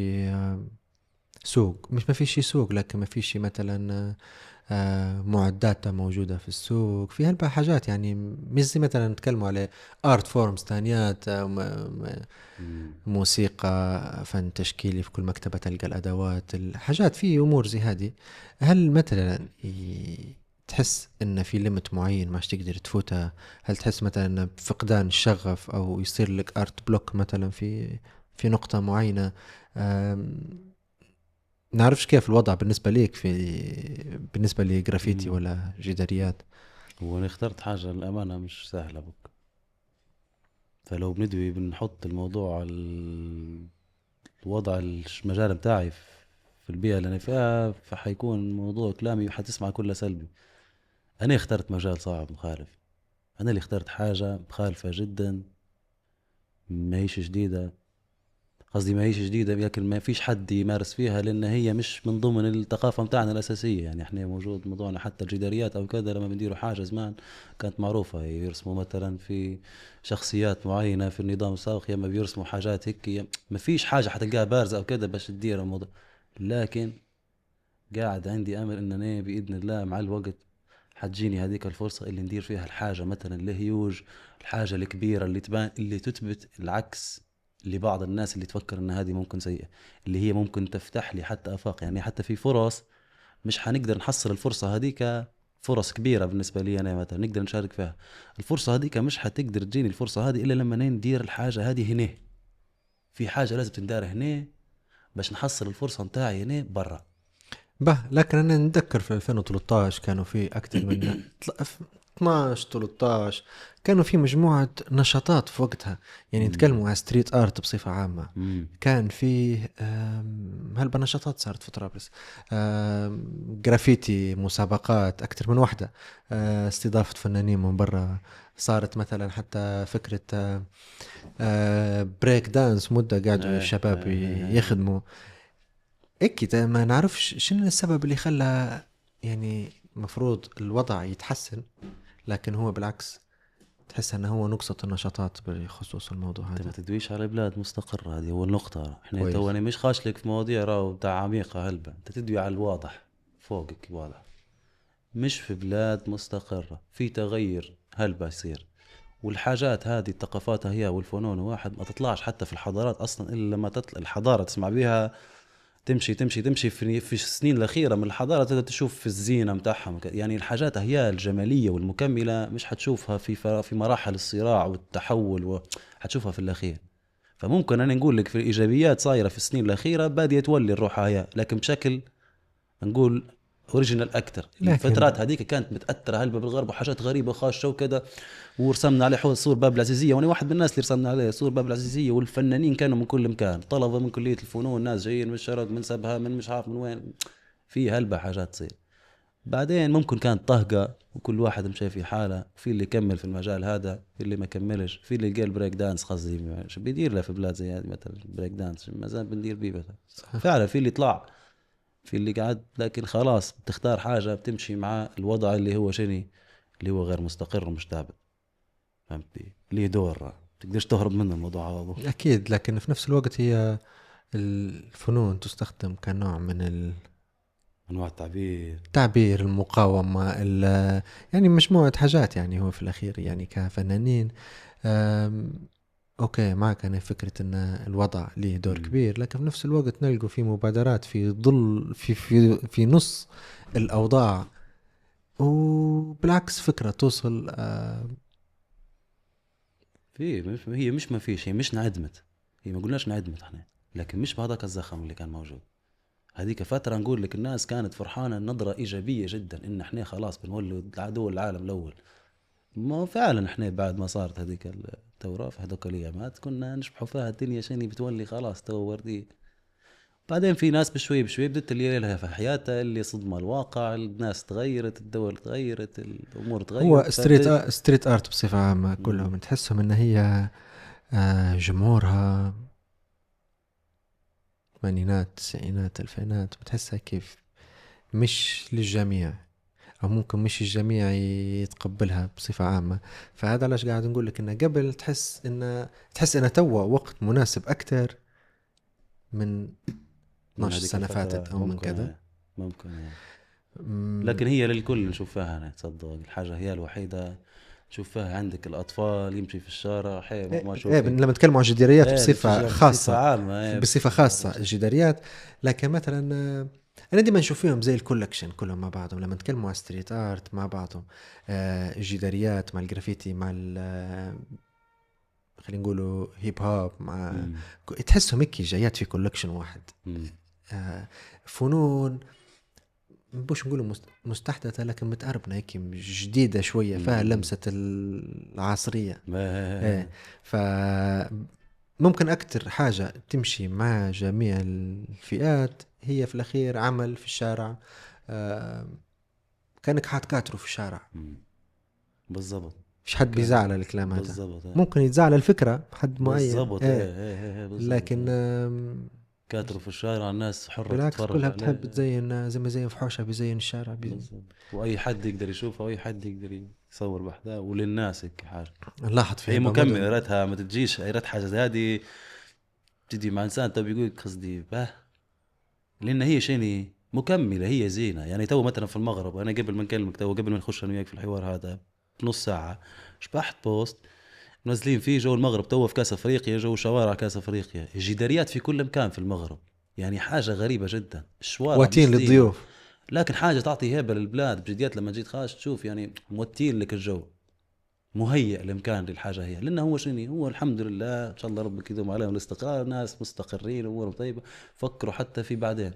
سوق، مش ما فيش سوق، لكن ما فيش مثلا معدات موجودة في السوق في هالبا حاجات. يعني مش زي مثلا نتكلموا على ارت فورمز تانيات، موسيقى، فن تشكيلي، في كل مكتبة تلقى الأدوات، الحاجات، في أمور زي هذه. هل مثلا تحس ان في ليمت معين ماش تقدر تفوتها؟ هل تحس مثلا بفقدان الشغف او يصير لك ارت بلوك مثلا في نقطة معينة؟ نعرفش كيف الوضع بالنسبة ليك بالنسبة لجرافيتي ولا جداريات. وانا اخترت حاجة الامانة مش سهلة بك. فلو بندوي بنحط الموضوع على الوضع المجال بتاعي في البيئة اللي انا فيها، فحيكون موضوع كلامي حتسمع كله سلبي. انا اخترت مجال صعب مخالف. انا اللي اخترت حاجة مخالفة جدا، ما هيش جديدة، قصدي ما هيش جديدة، لكن ما فيش حد يمارس فيها لأن هي مش من ضمن الثقافة متاعنا الأساسية. يعني احنا موجود موضوعنا حتى الجداريات أو كذا، لما بنديروا حاجة زمان كانت معروفة، يرسموا مثلا في شخصيات معينة في النظام السابق، يا ما بيرسموا حاجات هيك، ما فيش حاجة حتلقاها بارزة أو كذا باش تدير الموضوع. لكن قاعد عندي أمل إن أنا بإذن الله مع الوقت حتجيني هذيك الفرصة اللي ندير فيها الحاجة مثلا الهيوج، الحاجة الكبيرة اللي تبان، اللي تثبت العكس لبعض الناس اللي تفكر ان هذه ممكن سيئة، اللي هي ممكن تفتح لي حتى افاق. يعني حتى في فرص مش حنقدر نحصل الفرصة هذيك، فرص كبيرة بالنسبة لي انا مثلا نقدر نشارك فيها، الفرصة هذيك مش حتقدر تجيني الفرصة هذه الا لما ندير الحاجة هذه هنا. في حاجة لازم تندار هنا باش نحصل الفرصة نتاعي هنا برا. لكن انا نتذكر في 2013 كانوا في اكثر من 12 13 كانوا في مجموعة نشاطات في وقتها، يعني نتكلموا على ستريت ارت بصفة عامة. كان فيه هلبا نشاطات صارت في طرابلس، جرافيتي، مسابقات أكثر من واحدة، استضافة فنانين من برا. صارت مثلا حتى فكرة بريك دانس، مدة قاعدوا الشباب يخدموا اكيد. ما نعرفش شنو السبب اللي خلى يعني مفروض الوضع يتحسن، لكن هو بالعكس تحس انه هو نقصة النشاطات بخصوص الموضوع انت ما هذا. تدويش على بلاد مستقرة، هذه هو النقطة. احنا كويس. تو انا مش خاشلك في مواضيع راهو تاع عميقة هلبة، انت تدوي على الواضح فوقك واضح. مش في بلاد مستقرة في تغير هلبة يصير، والحاجات هذه الثقافات هي والفنون واحد ما تطلعش حتى في الحضارات اصلا الا لما تطلع الحضارة تسمع بيها، تمشي في السنين الأخيرة من الحضارة تقدر تشوف في الزينة متاعهم. يعني الحاجات هي الجمالية والمكملة مش حتشوفها في مراحل الصراع والتحول، حتشوفها في الأخير. فممكن أنا نقول لك في الإيجابيات صايرة في السنين الأخيرة بادية تولي الروح هي، لكن بشكل نقول اوريجينال اكثر. الفترات هذيك كانت متاثره هلبة بالغرب وحاجات غريبه خاشه وكذا، ورسمنا عليه صور باب العزيزيه، وانا واحد من الناس اللي رسمنا عليه صور باب العزيزيه، والفنانين كانوا من كل مكان، طلبه من كليه الفنون، ناس جايين من الشرق، من سبها، من مش عارف من وين، في هلبة حاجات تصير. بعدين ممكن كانت طهقه وكل واحد مشى في حاله، في اللي كمل في المجال هذا، في اللي ما كملش، في اللي قال بريك دانس قصدي شو بيدير له في بلاد زي هذه مثلا بريك دانس ما زال بندير بيه مثلا. فعلا في اللي طلع، في اللي قاعد، لكن خلاص بتختار حاجة بتمشي مع الوضع اللي هو شني، اللي هو غير مستقر ومش ثابت، فهمتي؟ ليه دور تقدرش تهرب منه الموضوع هذا. أكيد، لكن في نفس الوقت هي الفنون تستخدم كنوع من أنواع التعبير، التعبير، المقاومة، يعني مجموعة حاجات. يعني هو في الأخير يعني كفنانين اوكي معك انا فكرة ان الوضع ليه دور كبير، لكن في نفس الوقت نلقوا في مبادرات في ظل في نص الاوضاع، وبالعكس فكرة توصل هي مش ما فيش، هي مش انعدمت، هي ما قلناش انعدمت احنا، لكن مش بهذاك الزخم اللي كان موجود. هذيك فترة نقول لك الناس كانت فرحانة نظرة إيجابية جدا إن إحنا خلاص بنولد عدو العالم الأول. ما فعلا إحنا بعد ما صارت هذيك الثورة في هذوك الأيامات كنا نشبحوا فيها الدنيا شني بتولي خلاص تو وردي. بعدين في ناس بشوي بدت اللي لها في حياتها اللي صدمة الواقع، الناس تغيرت، الدول تغيرت، الأمور تغيرت. هو ستريت ارت بصفة عامة كلهم تحسهم ان هي جمهورها الثمانينات التسعينات الفينات، بتحسها كيف مش للجميع، او ممكن مش الجميع يتقبلها بصفة عامة. فهذا علاش قاعد نقول لك انه قبل تحس ان توا وقت مناسب اكتر من 12 سنة فاتت او من كذا. ممكن لكن هي للكل نشوف فيها أنا تصدق الحاجة هي الوحيدة نشوف فيها. عندك الأطفال يمشي في الشارع ما لما نتكلم عن الجداريات بصفة خاصة بصفة خاصة الجداريات. لكن مثلا أنا ديما نشوف فيهم زي الكولكشن كلهم مع بعضهم، لما نتكلموا على ستريت آرت مع بعضهم، الجداريات مع الجرافيتي مع خلينا نقولوا هيب هوب مع تحسهم هيك جايات في كولكشن واحد. فنون مش نقولوا مستحدثة لكن متقربنا هيك جديدة شوية، فيها لمسة العصرية. فممكن أكتر حاجة تمشي مع جميع الفئات هي في الأخير عمل في الشارع، كأنك حاتكاتروا في الشارع بالضبط. فيش حد بيزعل الكلام هذا، بالضبط ممكن يتزعل الفكرة حد معين بالضبط بالضبط. لكن كاتره في الشارع الناس حرة بالعكس تتفرج كلها عليه. بتحب تزين زي ما زين فحوشة بيزين الشارع بالضبط. واي حد يقدر يشوفها واي حد يقدر يصور بحذاه وللناس هيك حاجه نلاحظ فيها هي بمدن. مكمله راتها ما تجيش هي رات حاجه زي هذه تجي مع انسان تو بيقول قصدي به لان هي شيء مكمله هي زينه يعني تو مثلا في المغرب انا قبل ما نكلمك تو قبل ما نخش انا وياك في الحوار هذا نص ساعه شبحت بوست منزلين فيه جو المغرب تو في كاس افريقيا جو شوارع كاس افريقيا الجداريات في كل مكان في المغرب يعني حاجه غريبه جدا الشوارع واتين مش زينة. للضيوف لكن حاجه تعطي هيبه للبلاد بجديات لما جيت خاش تشوف يعني موتين لك الجو مهيئ الامكان للحاجه هي لانه هو شنو هو الحمد لله ان شاء الله ربك يدوم عليهم الاستقرار ناس مستقرين امورهم طيبه فكروا حتى في بعدين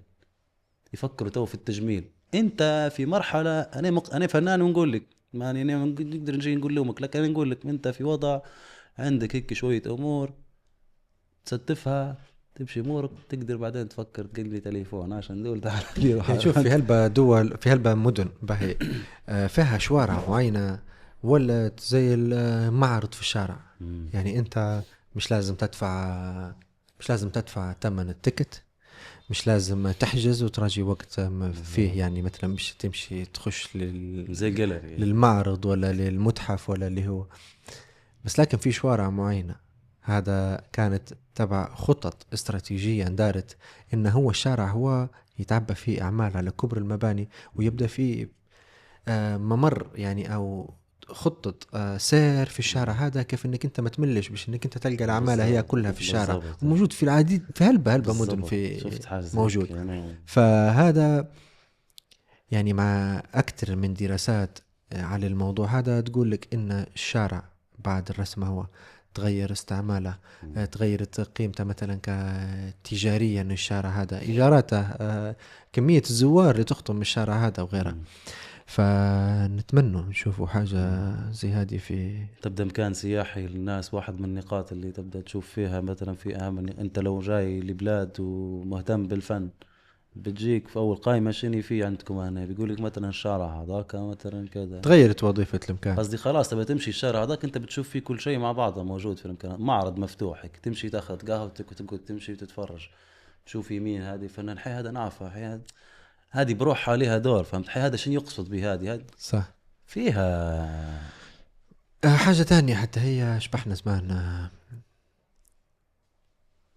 يفكروا تو في التجميل انت في مرحله انا فنان ونقول لك ما انا نقدر نجي نقول لهم لكن انا نقول لك انت في وضع عندك هيك شويه امور تستفها تمشي امورك تقدر بعدين تفكر تقل لي تليفون عشان دول تعال يعني شوف في هلبة دول في هلبة مدن باهي فيها شوارع معينة ولا زي المعرض في الشارع يعني انت مش لازم تدفع ثمن التيكت مش لازم تحجز وتراجي وقت فيه يعني مثلا مش تمشي تخش زي جاليري للمعرض ولا للمتحف ولا اللي هو بس لكن في شوارع معينة هذا كانت تبع خطط استراتيجية دارت إن هو الشارع هو يتعبى فيه أعمال على كبر المباني ويبدأ فيه ممر يعني أو خطة سير في الشارع هذا كيف إنك أنت ما تملش بش إنك أنت تلقى الأعمال هي كلها في الشارع وموجود في العديد في هلبة مدن في موجود يعني. فهذا يعني مع أكثر من دراسات على الموضوع هذا تقول لك إن الشارع بعد الرسم هو تغير استعماله تغيرت قيمته مثلا كتجاريا الشارع هذا إيجاراته كمية الزوار اللي تخطم من الشارع هذا وغيره فنتمنى نشوفوا حاجة زي هذه في تبدأ مكان سياحي للناس واحد من النقاط اللي تبدأ تشوف فيها مثلا في أهم أنت لو جاي لبلاد ومهتم بالفن بتجيك في أول قائمة شني في عندكم هنا بيقولك مثلا الشارع هذاك مثلا كذا تغيرت وظيفة المكان قصدي خلاص تبى تمشي الشارع هذاك أنت بتشوف فيه كل شيء مع بعضه موجود في المكان معرض مفتوح هيك تمشي تاخذ قهوتك وتقعد تمشي وتتفرج تشوف يمين هذه فنان حي هذا نعرفه حي هذه بروحها لها دور فهمت حي هذا شنو يقصد بهذه صح فيها حاجة تانية حتى هي شبحنا زمان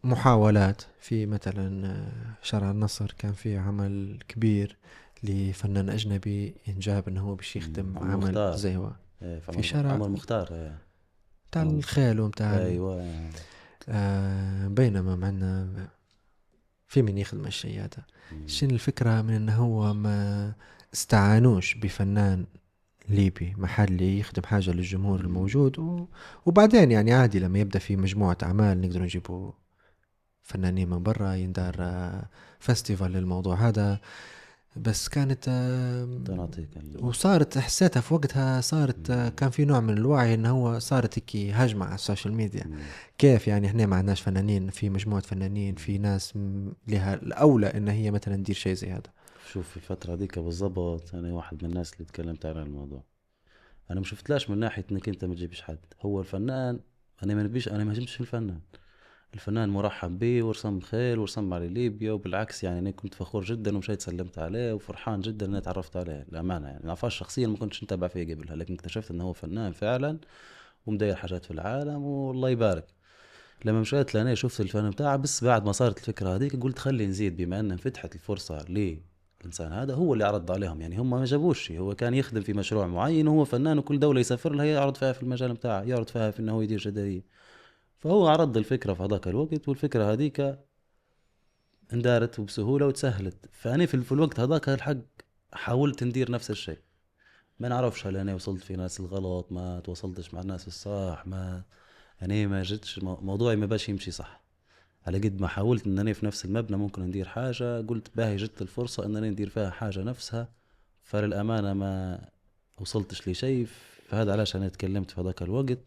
محاولات في مثلا شارع النصر كان في عمل كبير لفنان أجنبي إنجاب إنه هو بيش يخدم عمل زي هو في شارع عمر مختار بتاع الخيل ومتاع أيوة بينما معنا في من يخدم الشيء هذا شنو الفكرة من إنه هو ما استعانوش بفنان ليبي محلي يخدم حاجة للجمهور الموجود وبعدين يعني عادي لما يبدأ في مجموعة أعمال نقدر نجيبه فنانين من برا يندار فستيفال للموضوع هذا بس كانت وصارت حسيتها في وقتها صارت كان في نوع من الوعي انه هو صارت هيك هجمة على السوشيال ميديا كيف يعني احنا ما عندناش فنانين في مجموعة فنانين في ناس لها الأولى ان هي مثلا ندير شيء زي هذا شوف في الفترة ديك بالضبط انا واحد من الناس اللي تكلمت عن الموضوع انا ما شفتلاش من ناحية انك انت ما تجيبش حد هو الفنان انا ما هجمتش الفنان مرحب به ورسم خيل ورسم على ليبيا وبالعكس يعني أنا كنت فخور جدا ومشيت سلمت عليه وفرحان جدا أن تعرفت عليه الأمانة يعني نعرفش شخصيا ما كنتش نتابع فيه قبلها لكن اكتشفت أنه هو فنان فعلا ومدير حاجات في العالم والله يبارك لما مشيت لأنا شفت الفن بتاعه بس بعد ما صارت الفكرة هذيك قلت خلي نزيد بما أن فتحت الفرصة ليه الإنسان هذا هو اللي عرض عليهم يعني هم ما جابوش هو كان يخدم في مشروع معين وهو فنان وكل دولة يسافر لها يعرض فيها في المجال بتاعه يعرض فيها في أنه هو يدير جدارية فهو عرض الفكرة في هذاك الوقت والفكرة هذيك اندارت وبسهولة وتسهلت فأنا في الوقت هذاك الحق حاولت ندير نفس الشيء ما نعرفش هل أنا وصلت في ناس الغلط ما تواصلتش مع الناس الصح ما أنا ما جتش موضوعي ما باش يمشي صح على قد ما حاولت أن أنا في نفس المبنى ممكن ندير حاجة قلت باهي جت الفرصة أن أنا ندير فيها حاجة نفسها فللأمانة ما وصلتش لشيء فهذا علاش أنا تكلمت في هذاك الوقت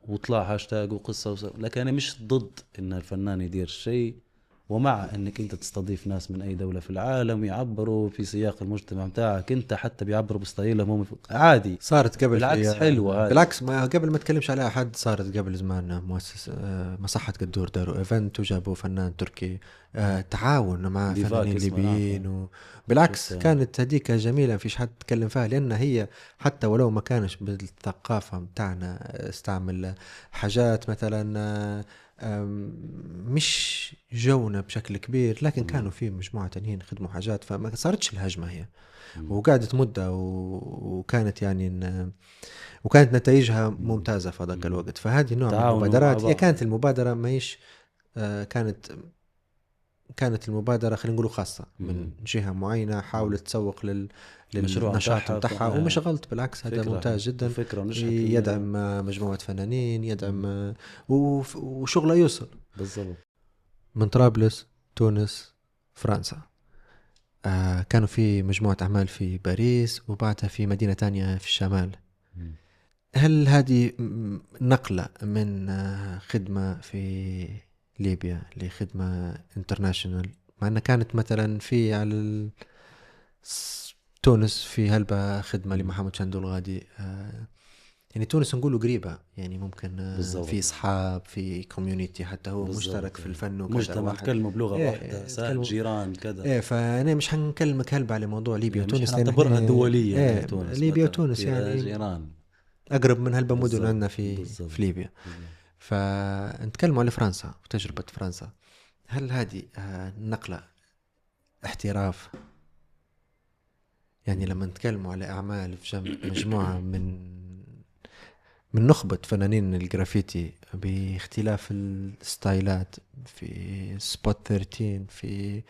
وطلع هاشتاج وقصة لكن أنا مش ضد إن الفنان يدير شيء ومع انك انت تستضيف ناس من اي دولة في العالم يعبروا في سياق المجتمع متاعك انت، حتى بيعبروا بستايلهم هم عادي. صارت قبل بالعكس في حلوة هذه. بالعكس، ما قبل ما تكلمش عليها حد، صارت قبل زمان مؤسس مصحة قدور داروا ايفنت وجابوا فنان تركي تعاون مع ديفاك فنانين اسمه، ليبيين بالعكس شفتها. كانت هذيك جميلة، فيش حد تكلم فيها، لأن هي حتى ولو ما كانش بالثقافة متاعنا استعمل حاجات مثلا مش جونا بشكل كبير، لكن كانوا في مجموعة تانيين خدموا حاجات، فما صارتش الهجمة هي، وقعدت مدة وكانت يعني وكانت نتائجها ممتازة في هذاك الوقت. فهذه النوع من تعاونوا مع المبادرات، هي بعض. كانت المبادرة ما هيش كانت المبادرة خلينا نقول خاصة من جهة معينة حاولت تسوق المشروع للنشاط متاعها متاعها وما شغلت، بالعكس هذا ممتاز جدا، فكرة ونجحت يدعم مجموعة فنانين، يدعم وشغله يوصل بالضبط. من طرابلس، تونس، فرنسا. كانوا في مجموعة أعمال في باريس وبعدها في مدينة تانية في الشمال. هل هذه نقلة من خدمة في ليبيا لخدمة انترناشنال، مع أنها كانت مثلا في على تونس في هلبة خدمة لمحمد شندول غادي، يعني تونس نقوله قريبة، يعني ممكن في أصحاب في كوميونيتي، حتى هو مشترك في الفن وكذا، مجتمع تكلموا بلغة واحدة، جيران كذا. فأنا مش هنكلمك هلبة على موضوع ليبيا يعني وتونس، مش هنعتبرها دولية. تونس ليبيا وتونس يعني جيران أقرب من هلبة مدن عندنا بالزبط. في ليبيا. فنتكلموا على فرنسا وتجربة فرنسا، هل هذه نقلة احتراف؟ يعني لما نتكلموا على أعمال في جنب مجموعة من نخبة فنانين الجرافيتي باختلاف الستايلات، في سبوت 13، في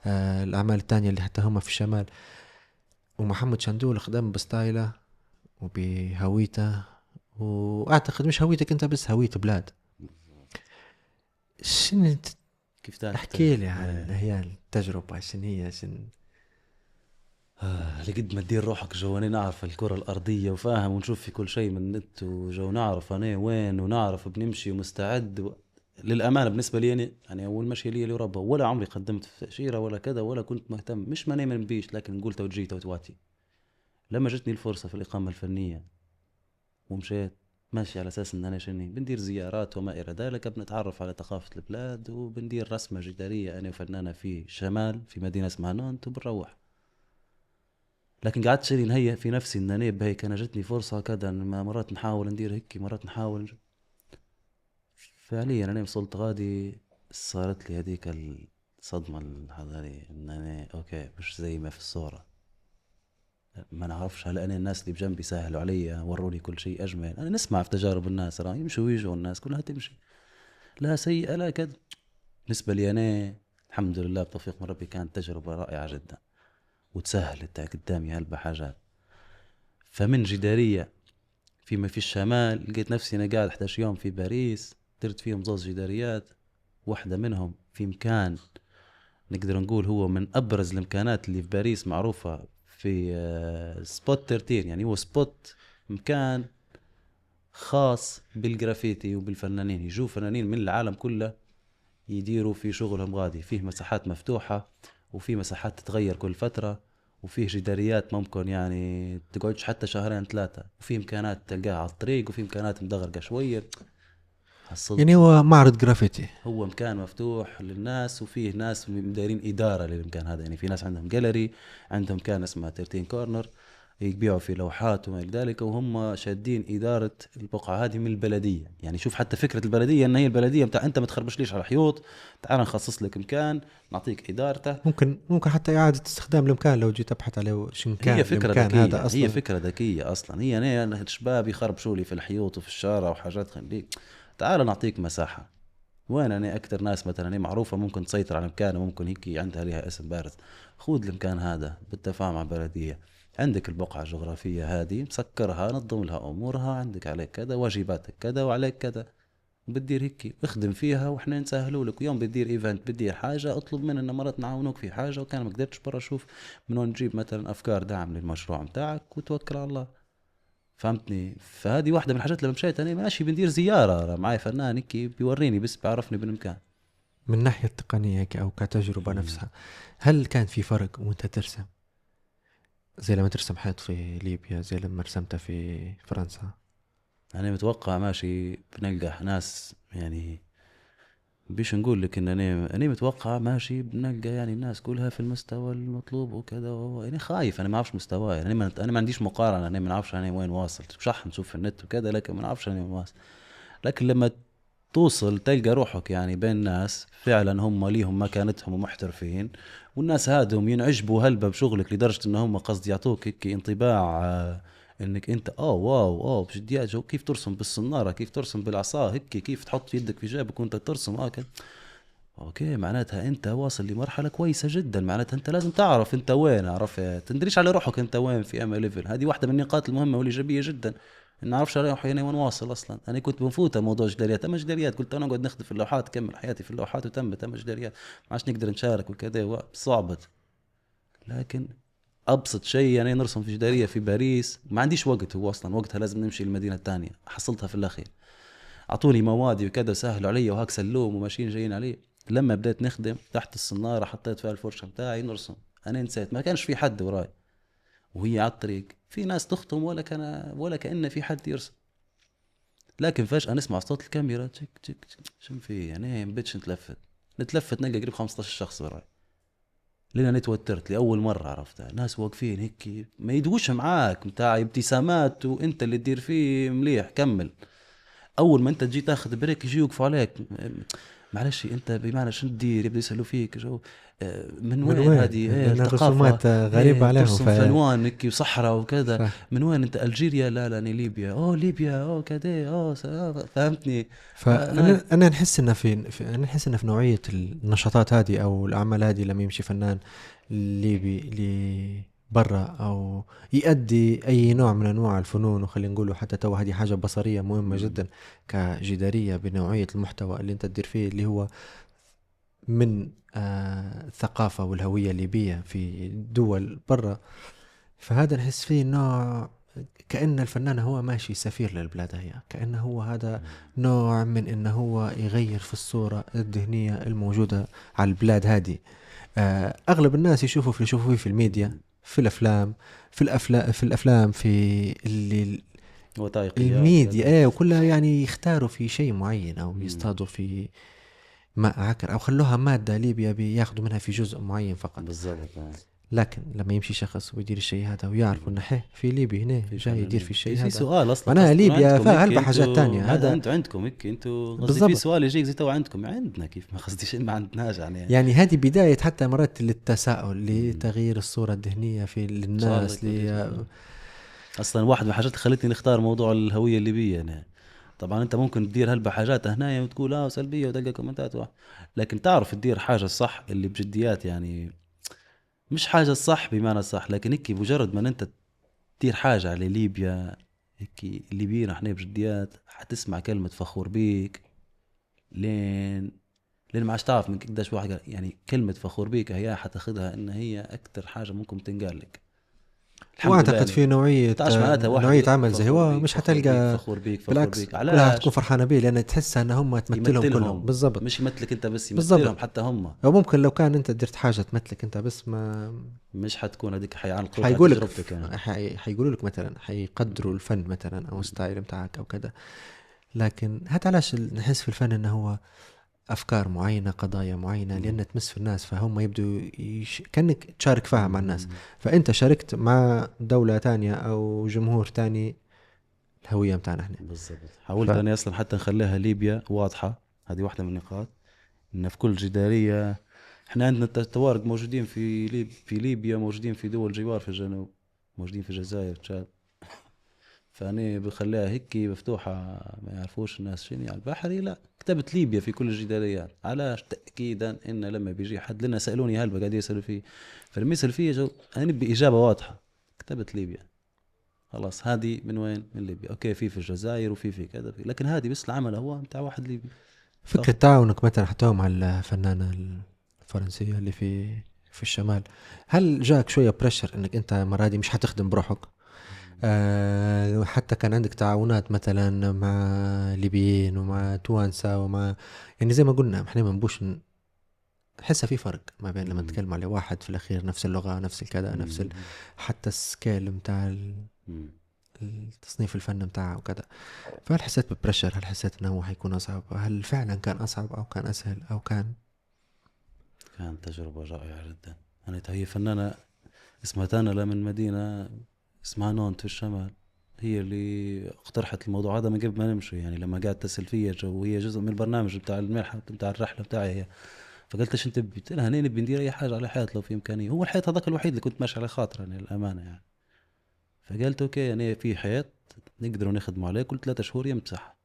الأعمال التانية اللي حتى هم في الشمال، ومحمد شندول خدم بستايله وبهويته، وأعتقد مش هويتك أنت بس، هوية بلاد. شنو كيف احكي لي عن هي التجربة، شنو هي لقد ما تدير روحك جواني نعرف الكرة الأرضية وفاهم ونشوف في كل شيء من النت وجو، نعرف أنا وين ونعرف بنمشي ومستعد للأمانة بالنسبة لي يعني أول مشي لي لأوروبا ولا عمري قدمت في تأشيرة ولا كذا ولا كنت مهتم، مش ماني من بيش، لكن نقول توجيه توتواتي. لما جتني الفرصة في الإقامة الفنية ومشيت ماشي على أساس أن أنا شني بندير زيارات وما إلى ذلك، بنتعرف على ثقافة البلاد وبندير رسمة جدارية أنا وفنانة في شمال في مدينة اسمها نونت وبنروح. لكن قعدت شيء نهيئ في نفسي ان انا بهيك انا جتني فرصه كذا، مرات نحاول ندير هيك مرات نحاول. فعليا انا وصلت غادي صارت لي هذيك الصدمه الحضاريه ان انا اوكي مش زي ما في الصوره، ما نعرفش. هل انا الناس اللي بجنبي سهلوا علي وروني كل شيء اجمل، انا نسمع في تجارب الناس راه يمشوا ويجوا الناس كلها تمشي لا سيئه لا كذا. بالنسبه لي انا الحمد لله بتوفيق من ربي كانت تجربه رائعه جدا وتسهلت قدامي هلبة حاجات. فمن جدارية فيما في الشمال لقيت نفسي أنا قاعد 11 يوم في باريس، درت فيهم 2 جداريات، واحدة منهم في مكان نقدر نقول هو من أبرز الإمكانات اللي في باريس معروفة في سبوت 13. يعني هو سبوت مكان خاص بالجرافيتي وبالفنانين، يجوا فنانين من العالم كله يديروا في شغلهم غادي، فيه مساحات مفتوحة وفي مساحات تتغير كل فترة وفيه جداريات ممكن يعني تقعدش حتى 2-3، وفي إمكانات تلقاها على الطريق وفي إمكانات مدغرقة شوية. يعني هو معرض جرافيتي، هو مكان مفتوح للناس وفيه ناس دايرين إدارة للمكان هذا. يعني في ناس عندهم جاليري، عندهم كان اسمها 13 كورنر يبيعوا في لوحات وما إلى ذلك، وهم شادين إدارة البقعة هذه من البلدية. يعني شوف حتى فكرة البلدية إن هي البلدية بتاع أنت ما تخربش ليش على حيوط، تعال نخصص لك مكان نعطيك إدارته. ممكن حتى إعادة استخدام المكان لو جيت أبحث عليه شن كان. هي فكرة ذكية، هذا أصلاً هي فكرة ذكية أصلا. هي أنا شباب يخربشوا لي في الحيوط وفي الشارع وحاجات خليك، تعال نعطيك مساحة. وين أنا أكتر ناس مثلا معروفة ممكن تسيطر على مكان وممكن هيك عندها لها اسم بارز، خود المكان هذا بالتفاهم مع بلدية، عندك البقعة الجغرافية هذه مسكرها نظم لها أمورها، عندك عليك كذا واجباتك كذا وعليك كذا، بتدير هيك اخدم فيها واحنا نسهلوا لك. يوم بتدير ايفنت بتدير حاجة اطلب مننا مرات نعاونوك في حاجة، وكان ما قدرتش برا شوف من وين نجيب مثلا أفكار دعم للمشروع متاعك وتوكل على الله. فهمتني؟ فهذه واحدة من الحاجات. لما مشيت أنا ماشي بندير زيارة معي فنان هيك بيوريني بس بيعرفني بالمكان. من ناحية التقنية أو كتجربة نفسها، هل كان في فرق وانت ترسم زي لما ترسم حيط في ليبيا زي لما رسمتها في فرنسا؟ أنا متوقع ماشي بنلقى ناس يعني بيش نقول لك ان انا متوقع ماشي بنلقى يعني الناس كلها في المستوى المطلوب وكذا يعني خايف انا ما اعرفش مستواي يعني انا ما عنديش مقارنه انا ما اعرفش انا وين واصل صح نشوف في النت وكذا لكن ما اعرفش انا وين واصل لكن لما توصل تلقى روحك يعني بين ناس فعلا هم ليهم مكانتهم ومحترفين والناس هادهم ينعجبوا هلبة بشغلك لدرجة ان هم قصد يعطوك هيك انطباع انك انت واو بجديات جو كيف ترسم بالصنارة كيف ترسم بالعصا هيك كيف تحط يدك في جيبك وانت ترسم كده اوكي معناتها انت واصل لمرحلة كويسة جدا معناتها انت لازم تعرف انت وين عرفت تندريش على روحك انت وين في ام ليفل هذه واحدة من النقاط المهمة والايجابية جدا ما نعرفش اروح يعني وين واصل اصلا انا كنت بنفوت موضوع جداريات اما جداريات قلت انا اقعد نخدم في اللوحات كمل حياتي في اللوحات وتمت اما جداريات ما عادش نقدر نشارك وكذا صعبت لكن ابسط شيء يعني نرسم في جداريه في باريس ما عنديش وقت هو اصلا وقتها لازم نمشي للمدينه الثانيه حصلتها في الاخير اعطوني موادي وكذا سهلوا علي وهاك سلوم وماشيين جايين علي لما بديت نخدم تحت الصناره حطيت فيها الفرشه بتاعي نرسم انا نسيت ما كانش في حد وراي وهي على الطريق في ناس تخطم ولا كأن في حد يرسم لكن فجأة نسمع صوت الكاميرا تشك تشك شو في يعني بدش نتلفت نلقى قريب 15 شخص وراي لأن أنا توترت لأول مرة عرفتها ناس واقفين هيك ما يدوش معاك متاع ابتسامات وانت اللي تدير فيه مليح كمل أول ما انت تجي تاخذ بريك يجي يوقفوا عليك معلش انت بمعنى شو تدير يبدأ يسألوا فيك جو من وين هذه لأن الرسومات غريبة عليهم ترسم في ألوان هيك وصحراء وكذا من وين انت ألجيريا لا أنا ليبيا ليبيا كذا فهمتني فأنا نحس إن أنا نحس إن في نوعية النشاطات هذه أو الأعمال هذه لما يمشي فنان ليبي برا أو يؤدي أي نوع من أنواع الفنون وخلينا نقوله حتى تو هذه حاجة بصرية مهمة جدا كجدارية بنوعية المحتوى اللي أنت تدير فيه اللي هو من الثقافة والهوية الليبية في دول برا فهذا نحس فيه نوع كأن الفنان هو ماشي سفير للبلاد هي كأنه هو هذا نوع من إنه هو يغير في الصورة الذهنية الموجودة على البلاد هذه أغلب الناس يشوفوا في الميديا في الأفلام في اللي الميديا وكلها يعني يختاروا في شيء معين أو يصطادوا في ماء عكر أو خلوها مادة ليبيا بياخدوا منها في جزء معين فقط بالضبط لكن لما يمشي شخص ويدير الشيء هذا ويعرف انه في ليبيا هنا جاي يدير في الشيء هذا في سؤال اصلا معناها ليبيا فيها هلبة حاجات تانية هذا انتم عندكم هيك انتم قصدي في سؤال يجيك زي تو عندنا كيف ما قصديش ما عندناش يعني هذه بداية حتى مرات للتساؤل لتغيير الصورة الذهنية في الناس اصلا واحد من الحاجات خلتني نختار موضوع الهوية الليبية يعني. طبعا انت ممكن تدير هلبة حاجات هنايا وتقول سلبية وتلقى كومنتات لكن تعرف تدير حاجة الصح اللي بجديات يعني مش حاجة الصح بمعنى الصح لكن هيك مجرد ما انت تدير حاجة على ليبيا هيك الليبيين احنا بجديات حتسمع كلمة فخور بيك لين ما عادش تعرف من قداش واحد يعني كلمة فخور بيك هي حتاخدها ان هي اكتر حاجة ممكن تنقال لك واعتقد في نوعية عمل زي هو مش حتلقى فخور بيك بالعكس كلها هتكون فرحانة بيه لأن تحسها أن هم تمثلهم كلهم بالضبط مش يمثلك أنت بس يمثلهم حتى هم أو ممكن لو كان أنت درت حاجة تمثلك أنت بس ما مش حتكون هذيك حيعلقوا حيقولوا لك مثلا حيقدروا الفن مثلا أو ستايل متاعك أو كذا لكن هات علاش نحس في الفن أنه هو أفكار معينة قضايا معينة لأنها تمس في الناس فهم يبدو كأنك تشارك فيها مع الناس فأنت شاركت مع دولة تانية أو جمهور تاني الهوية متاعنا احنا بالضبط حاولت أنا أصلا حتى نخليها ليبيا واضحة هذه واحدة من النقاط إن في كل جدارية احنا عندنا توارق موجودين في ليبيا موجودين في دول جوار في الجنوب موجودين في الجزائر تشاد فأنا بخليها هيك مفتوحة ما يعرفوش الناس شنو على البحري لا كتبت ليبيا في كل الجداريات علاش تأكيدا إن لما بيجي حد لنا سألوني هل قاعد يسألوا فيه فلما يسأل فيه جو أنا نبي إجابة واضحة كتبت ليبيا خلاص هذه من وين من ليبيا أوكي في الجزائر وفي كذا لكن هذه بس العمل هو متاع واحد ليبي فكرة تعاونك مثلا حتى مع الفنانة الفرنسية اللي في الشمال هل جاك شوية بريشر إنك أنت مرة دي مش حتخدم بروحك حتى كان عندك تعاونات مثلا مع ليبيين ومع توانسة ومع يعني زي ما قلنا احنا ما نبوش حسها في فرق ما بين لما نتكلم على واحد في الأخير نفس اللغة نفس الكذا نفس حتى السكيل متاع التصنيف الفن متاعه وكذا. فهل حسيت ببريشر؟ هل حسيت انه هو حيكون اصعب؟ هل فعلا كان اصعب او كان اسهل او كان تجربة رائعة جدا. هي فنانة اسمها تانا من مدينة اسمها نونت في الشمال، هي اللي اقترحت الموضوع هذا من قبل ما نمشي، يعني لما قاعد تسأل فيا وهي جزء من البرنامج بتاع المنحة بتاع الرحلة بتاعي هي. فقلت ايش انت قلت لها هني نبي ندير اي حاجة على حياة لو في امكانية. هو الحياة هذاك الوحيد اللي كنت ماشي على خاطر يعني الامانة يعني. فقلت اوكي يعني في حياة نقدروا نخدموا عليه كل 3 شهور يمسح.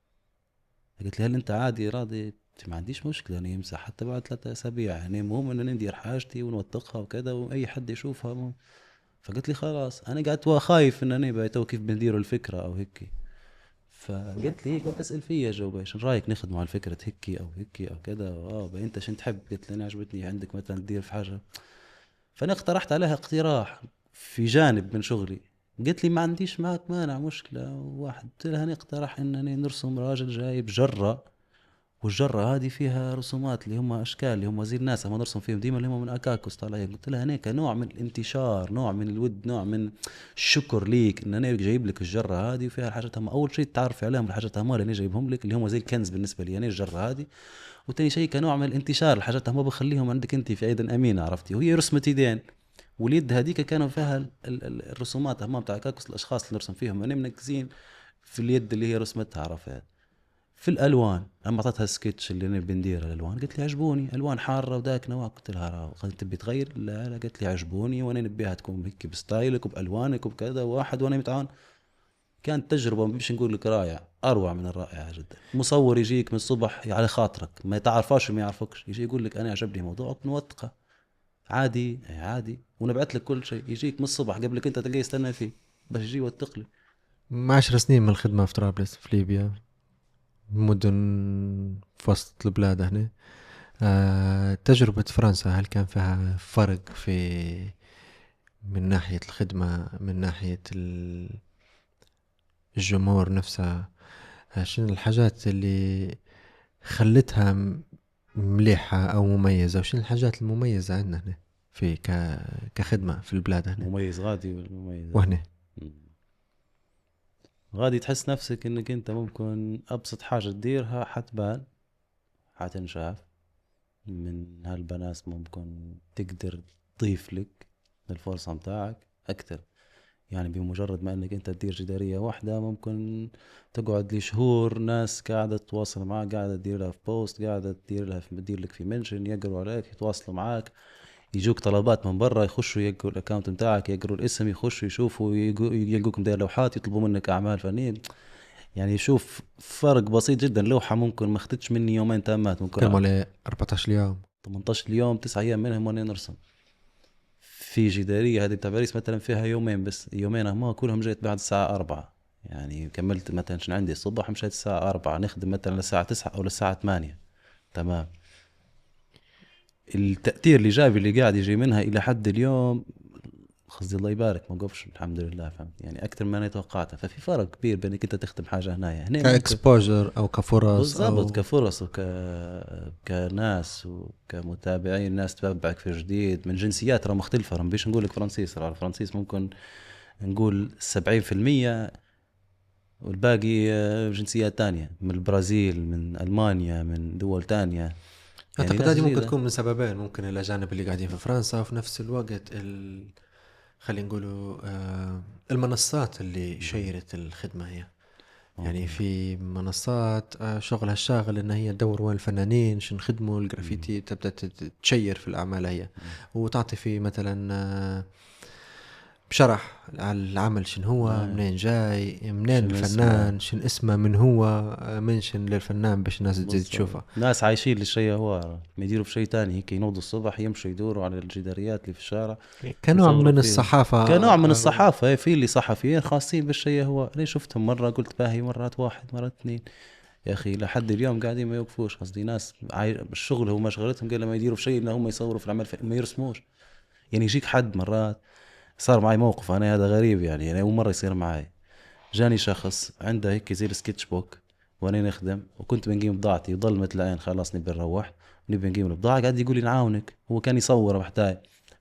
قلت لي هل انت عادي راضي؟ ما عنديش مشكلة يعني يمسح حتى بعد 3 أسابيع، يعني المهم ان ندير حاجتي ونوثقها وكذا واي حد يشوفها. فقلت لي خلاص. انا قعدت خايف ان انا بيتو كيف بنديروا الفكرة او هيك. فقلت لي قلت اسال فيا جاوب ايش رايك نخدموا على فكرة هيك او كذا. انت شنو تحب؟ قلت لي انا عجبتني عندك مثلا تدير في حاجة. فانا اقترحت عليها اقتراح في جانب من شغلي. قلت لي ما عنديش معك مانع مشكلة واحد. قلت لها نقترح انني نرسم راجل جايب جرة، والجرة هذه فيها رسومات اللي هم اشكال اللي هم زي الناس ما نرسم فيهم ديما اللي هم من اكاكوس طالعين. قلت لها هناك نوع من الانتشار، نوع من الود، نوع من الشكر ليك ان انا جايب لك الجرة هذه وفيها الحاجات هم اول شيء تعرف عليهم الحاجات هم اللي انا جايبهم لك اللي هم زي الكنز بالنسبة لي يعني الجرة هذه. وتاني شيء كنوع من الانتشار الحاجات هم بخليهم عندك انت في ايدا امينة عرفتي. وهي رسمة يدين واليد هذيك كانوا فيها الرسومات امام تاع كاكوس الاشخاص اللي نرسم فيهم انا مركزين في اليد اللي هي رسمتها عرفت. في الالوان لما اعطيتها سكتش اللي انا بندير الالوان قلت لي عجبوني الوان حاره وداك نوع. قلت لها تبي تغير؟ لا قلت لي عجبوني وانا نبيها تكون هيك بستايلك وبالوانك وبكذا واحد وانا متعاون. كانت تجربه مش نقول لك رائعه، اروع من الرائعه جدا. مصور يجيك من الصبح على خاطرك ما تعرفاش وما يعرفكش يجي يقول لك انا عجبني موضوعك نوثقه عادي عادي ونبعث لك كل شيء. يجيك من الصبح قبلك انت تلقاه يستنى فيه باش يجي يوثق لي. 10 سنين من الخدمة في طرابلس في ليبيا مدن في وسط البلاد هنا. تجربة فرنسا هل كان فيها فرق في من ناحية الخدمة من ناحية الجمهور نفسها؟ شنو الحاجات اللي خلتها مليحة أو مميزة وشنو الحاجات المميزة عندنا هنا في كخدمة في البلاد هنا مميز غادي والمميز وهنا؟ غادي تحس نفسك انك انت ممكن ابسط حاجة تديرها حتبان حتنشاف من هالبناس ممكن تقدر تضيف لك الفرصة متاعك اكتر. يعني بمجرد ما انك انت تدير جدارية واحدة ممكن تقعد لي شهور ناس قاعدة تتواصل معك قاعدة تدير لها في بوست قاعدة تدير لك في منشن يقروا عليك يتواصلوا معك يجوك طلبات من برا يخشوا يقروا الاكاونت متاعك يقروا الاسم يخشوا يشوفوا يلقوكم داير لوحات يطلبوا منك اعمال فنية. يعني شوف فرق بسيط جدا. لوحة ممكن ما اخدتش مني يومين تامات ممكن كلموا عليه 14 يوم 18 اليوم 9 ايام منهم وانا نرسم في جدارية. هذه بتاع باريس مثلا فيها يومين بس يومين ما كلهم جيت بعد الساعة 4 يعني كملت مثلا شن عندي الصبح مشيت الساعة 4 نخدم مثلا للساعة 9 أو للساعة 8 تمام. التأثير الإيجابي اللي قاعد يجي منها إلى حد اليوم خزي الله يبارك ما وقفش الحمد لله فهمت يعني أكثر ما أنا توقعته. ففي فرق كبير بينك أنت تخدم حاجة هنا كاكسبوجر أو كفرص بالضبط أو كفرص كناس وكمتابعين ناس تتابعك في جديد من جنسيات راه مختلفة. راه مبيش نقول لك فرنسيس راه الفرنسيس ممكن نقول 70% والباقي جنسيات تانية من البرازيل من ألمانيا من دول تانية. يعني أعتقد هذه ممكن تكون من سببين. ممكن الأجانب اللي قاعدين في فرنسا وفي نفس الوقت خلينا نقولوا المنصات اللي شيرت الخدمة هي يعني في منصات شغلها الشاغل ان هي تدور وين الفنانين شن خدموا الجرافيتي تبدأ تشير في الأعمال هي وتعطي في مثلا بشرح على العمل شن هو منين جاي منين الفنان شن اسمه من هو منشن للفنان باش الناس تزيد تشوفه. ناس عايشين للشيء هو ما يديروا في شيء تاني هيك ينوضوا الصبح يمشوا يدوروا على الجداريات اللي في الشارع كنوع من الصحافة كنوع من الصحافة. في اللي صحفيين خاصين بالشيء هو ليه شفتهم مرة قلت باهي مرات واحد مرات اثنين يا أخي لحد اليوم قاعدين ما يوقفوش. قصدي ناس الشغل هو مشغلتهم قال لما يديروا في شيء إنهم يصوروا في العمل ما يرسموش. يعني يجيك حد مرات صار معي موقف أنا هذا غريب يعني أول مرة يصير معي. جاني شخص عنده هيك زي السكتش بوك وانا نخدم وكنت بنجيب بضاعتي وضل مثل عين خلاص نبي نروح نبي نجيب البضاعة، قاعد يقول لي نعاونك، هو كان يصور محتاج.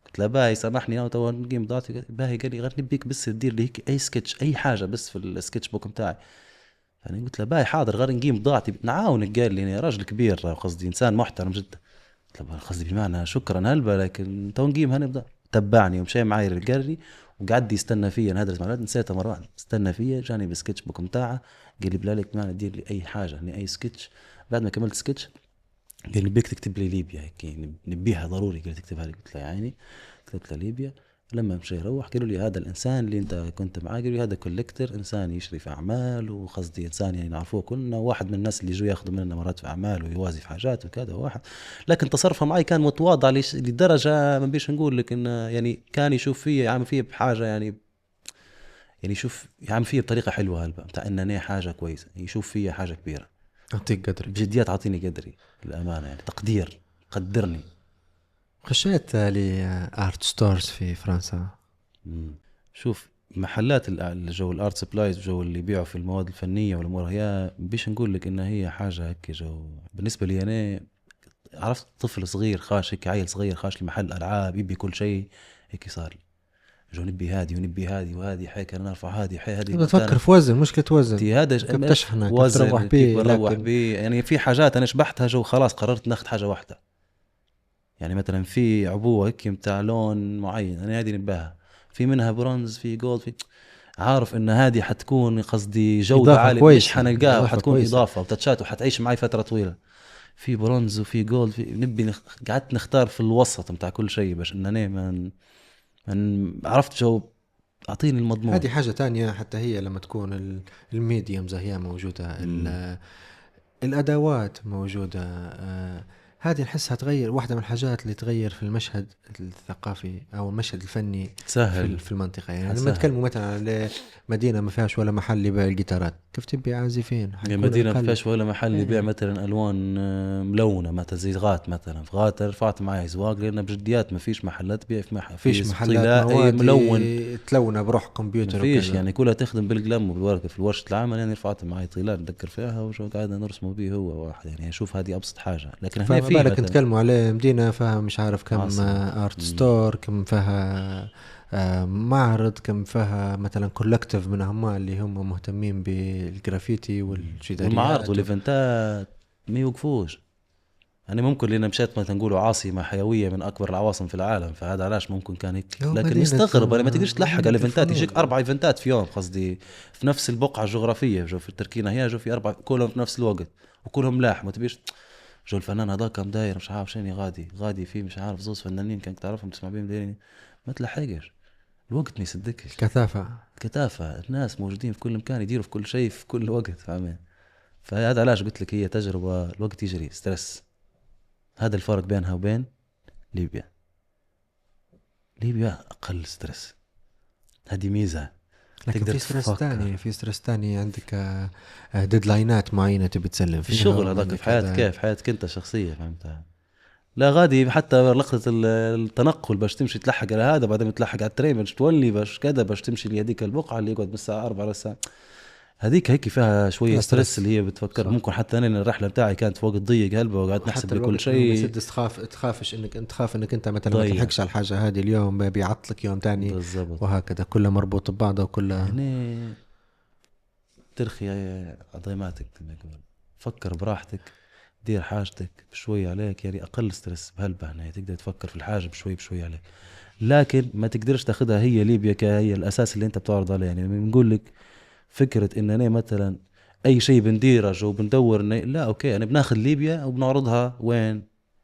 قلت له باهي سامحني انا تو نجيب بضاعتي. باهي قال لي غير نبيك بس تدير لي هيك اي سكتش اي حاجة بس في السكتش بوك متاعي. يعني قلت له باهي حاضر غير نجيب بضاعتي نعاونك. قال لي يا راجل كبير قصدي انسان محترم جدا. قلت له قصدي بمعنى شكرا هلبا لكن تو نجيب هنبدا. تبعني ومشي معي للقري وقعد يستنى فيا. انا هدرت مع نسيتها مرات. استنى فيا جاني بالسكتش بوك متاعه قال لي بلالك معنا دير لي اي حاجه يعني اي سكتش. بعد ما كملت سكتش قال لي بيك تكتب لي ليبيا هيك يعني نبيها ضروري. قال تكتبها لي. قلت له يا عيني كتبت له ليبيا. لما مشي يروح قالوا لي هذا الانسان اللي انت كنت معاه، قالوا لي هذا كوليكتر انسان يشري في اعمال وقصدي انسان يعني نعرفوه كلنا، واحد من الناس اللي يجوا ياخذوا مننا مرات في اعمال ويوازي في حاجات وكذا واحد. لكن تصرفه معي كان متواضع لدرجه ما بيش نقول لك انه يعني كان يشوف فيه يعمل فيه بحاجه يعني يشوف يعمل فيه بطريقه حلوه هلبا بتاع ان انا حاجه كويسه يشوف فيه حاجه كبيره. أعطيك قدرك. بجديات اعطيني قدري الامانه يعني تقدير قدرني. خشيت لآرت ستورز في فرنسا. شوف محلات الجو الارت سبلايز جو اللي يبيعوا في المواد الفنيه والامور هي بيش نقول لك انها هي حاجه هيك جو. بالنسبه لي انا عرفت طفل صغير خاش هيك عيل صغير خاش لمحل العاب يبي كل شيء هيك صار لي جو نبي هادي ونبي هادي وهادي حيك انا ارفع هادي حي هادي تفكر في وزن مشكلة وزن هذا كيف تشحنه كيف وزن تروح كيف بيه. بروح لكن بيه يعني في حاجات انا شبحتها جو خلاص قررت ناخذ حاجه واحده. يعني مثلا في عبوه هيك متاع لون معين انا هذه نباها في منها برونز في جولد في عارف ان هذه حتكون قصدي جوده عاليه مش حنلقاها وحتكون اضافه وتتشات وحتعيش معي فتره طويله. في برونز وفي جولد في نبي قعدت نختار في الوسط متاع كل شيء باش انني من عرفت جو اعطيني المضمون. هذه حاجة تانية حتى هي لما تكون الميديومز هي موجودة الأدوات موجودة. هذه نحسها تغير واحدة من الحاجات اللي تغير في المشهد الثقافي أو المشهد الفني سهل في المنطقة. يعني لما نتكلموا مثلا على مدينة ما فيهاش ولا محل يبيع الجيتارات كيف تبي عازفين؟ مدينة ما فيهاش ولا محل يبيع مثلا ألوان ملونة مثلا زي غات مثلا في غات رفعت معي زواق لأن بجديات ما فيش محلات تبيع فيش محلات ملون تلونه بروح كمبيوتر فيش يعني كلها تخدم بالقلم وبالورقة في ورشة العمل. يعني رفعت معي طيلان نذكر فيها وشو قاعدة نرسمه به هو واحد يعني أشوف هذه أبسط حاجة. لكن هنا في بالك نتكلموا عليه مدينة فيها مش عارف كم ارت ستور كم فيها معرض كم فيها مثلا كولكتيف من هم اللي هم مهتمين بالجرافيتي والجداريات والمعارض والايفنتات ما يوقفوش. يعني ممكن لنا مشيت مثلا نقولوا عاصمة حيوية من أكبر العواصم في العالم فهذا علاش ممكن كان هيك. لكن نستغرب ما تقدرش تلحق على الايفنتات يجيك 4 ايفنتات في يوم قصدي في نفس البقعة الجغرافية جو في التركينة هي جو في 4 كلهم في نفس الوقت وكلهم لاح ما تبيش جو الفنان هذا كم داير مش عارف شنو غادي فيه مش عارف زوز فنانين كانك تعرفهم تسمع بيهم دايرين ما تلحقش الوقت ما يصدقش. كثافة الناس موجودين في كل مكان يديروا في كل شيء في كل وقت فاهمين. فهذا علاش قلت لك هي تجربة الوقت يجري ستريس. هذا الفرق بينها وبين ليبيا. ليبيا أقل ستريس هذه ميزة. لكن في ستريس تاني عندك ديدلاينات معينة تبي تسلم في الشغل هذاك في حياتك كيف حياتك انت شخصية فهمتها. لا غادي حتى لقطة التنقل باش تمشي تلحق على هذا بعد ما تلحق على الترين باش تولي باش كذا باش تمشي لهذيك البقعة اللي يقعد من الساعة 4 للساعة هذيك هيك فيها شوية ستريس اللي هي بتفكر. ممكن حتى أنا الرحلة بتاعي كانت في وقت ضيق هلبة وقعدت نحسب لكل شيء. تخافش انك انت مثلا ما تلحقش على الحاجة هذه اليوم بيعطلك يوم تاني بالزبط. وهكذا كله مربوط ببعضه وكله هنا ترخي عضيماتك فكر براحتك دير حاجتك بشوي عليك يعني أقل ستريس بهالبه هنا تقدر تفكر في الحاجة بشوي عليك. لكن ما تقدرش تاخدها هي ليبيا كهي الأساس اللي أنت بتعرض عليه. يعني بنقول لك فكرة إن أنا مثلا أي شيء بنديره جو بندور لا أوكي أنا بناخذ ليبيا وبنعرضها وين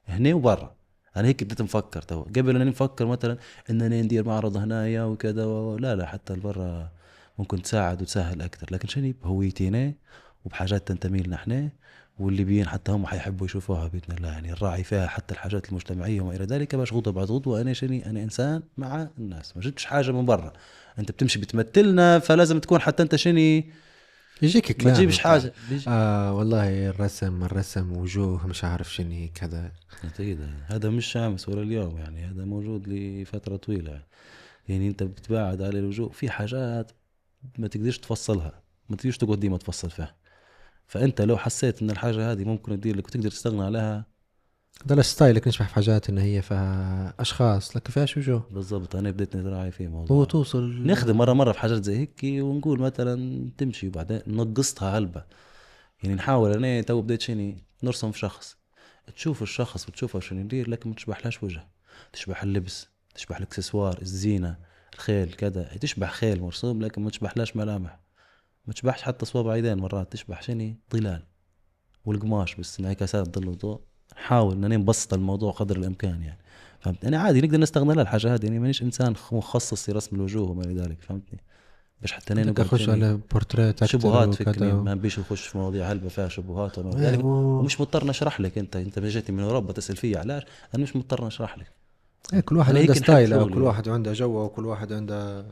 هنا وبرا. أنا هيك بديت نفكر تو قبل أن نفكر مثلا إن أنا ندير معرض هنايا وكذا لا حتى البرا ممكن تساعد وتسهل أكتر. لكن شنو بهويتنا وبحاجات تنتمي لنا إحنا والليبيين حتى هم حيحبوا يشوفوها بإذن الله. يعني الراعي فيها حتى الحاجات المجتمعية وما إلى ذلك باش غضوة بعد غضوة. أنا إنسان مع الناس ما جبتش حاجة من برا. أنت بتمشي بتمثلنا فلازم تكون حتى أنت شني يجيك كلام ما تجيبش حاجة والله الرسم وجوه مش عارف شني كذا هذا مش شامس ولا اليوم. يعني هذا موجود لفترة طويلة. يعني أنت بتبعد على الوجوه في حاجات ما تقدرش تفصلها ما تقدرش تقعد ديما تفصل فيها. فانت لو حسيت ان الحاجه هذه ممكن تدير لك وتقدر تستغنى عليها. ده الستايلك نشبه في حاجات ان هي فيها اشخاص لكن فيهاش وجوه بالضبط انا بديت نراعي في موضوع وتوصل نخدم مره في حاجات زي هيك ونقول مثلا تمشي وبعدين نقصتها هلبة. يعني نحاول انا تو بديت شني نرسم في شخص، تشوف الشخص وتشوفه شنو يدير لكن ما تشبحلاش وجه، تشبح اللبس، تشبح الاكسسوار، الزينه، الخيل كذا، تشبح خيل مرسوم لكن ما تشبحلاش ملامح، ما تشبحش حتى صوابع عيدين، مرات تشبح شني ظلال والقماش بس انعكاسات ظل وضوء. نحاول ان نبسط الموضوع قدر الامكان يعني، فهمت يعني عادي نقدر نستغنى لها الحاجه هذه، يعني مانيش انسان مخصص في رسم الوجوه وما الى ذلك فهمتني، باش حتى انا بدك نقعد اخش شني على بورتريت اكتر شبهات فكني وكذا ما نبيش نخش في مواضيع هلبة فيها شبهات وما إلى إيه، ذلك. ومش مضطر نشرح لك، انت جيتي من اوروبا تسال فيا علاش، انا مش مضطر نشرح لك. إيه، كل واحد انا عنده هيك نحب ستايله وكل شغلي. واحد عنده جوه وكل واحد عنده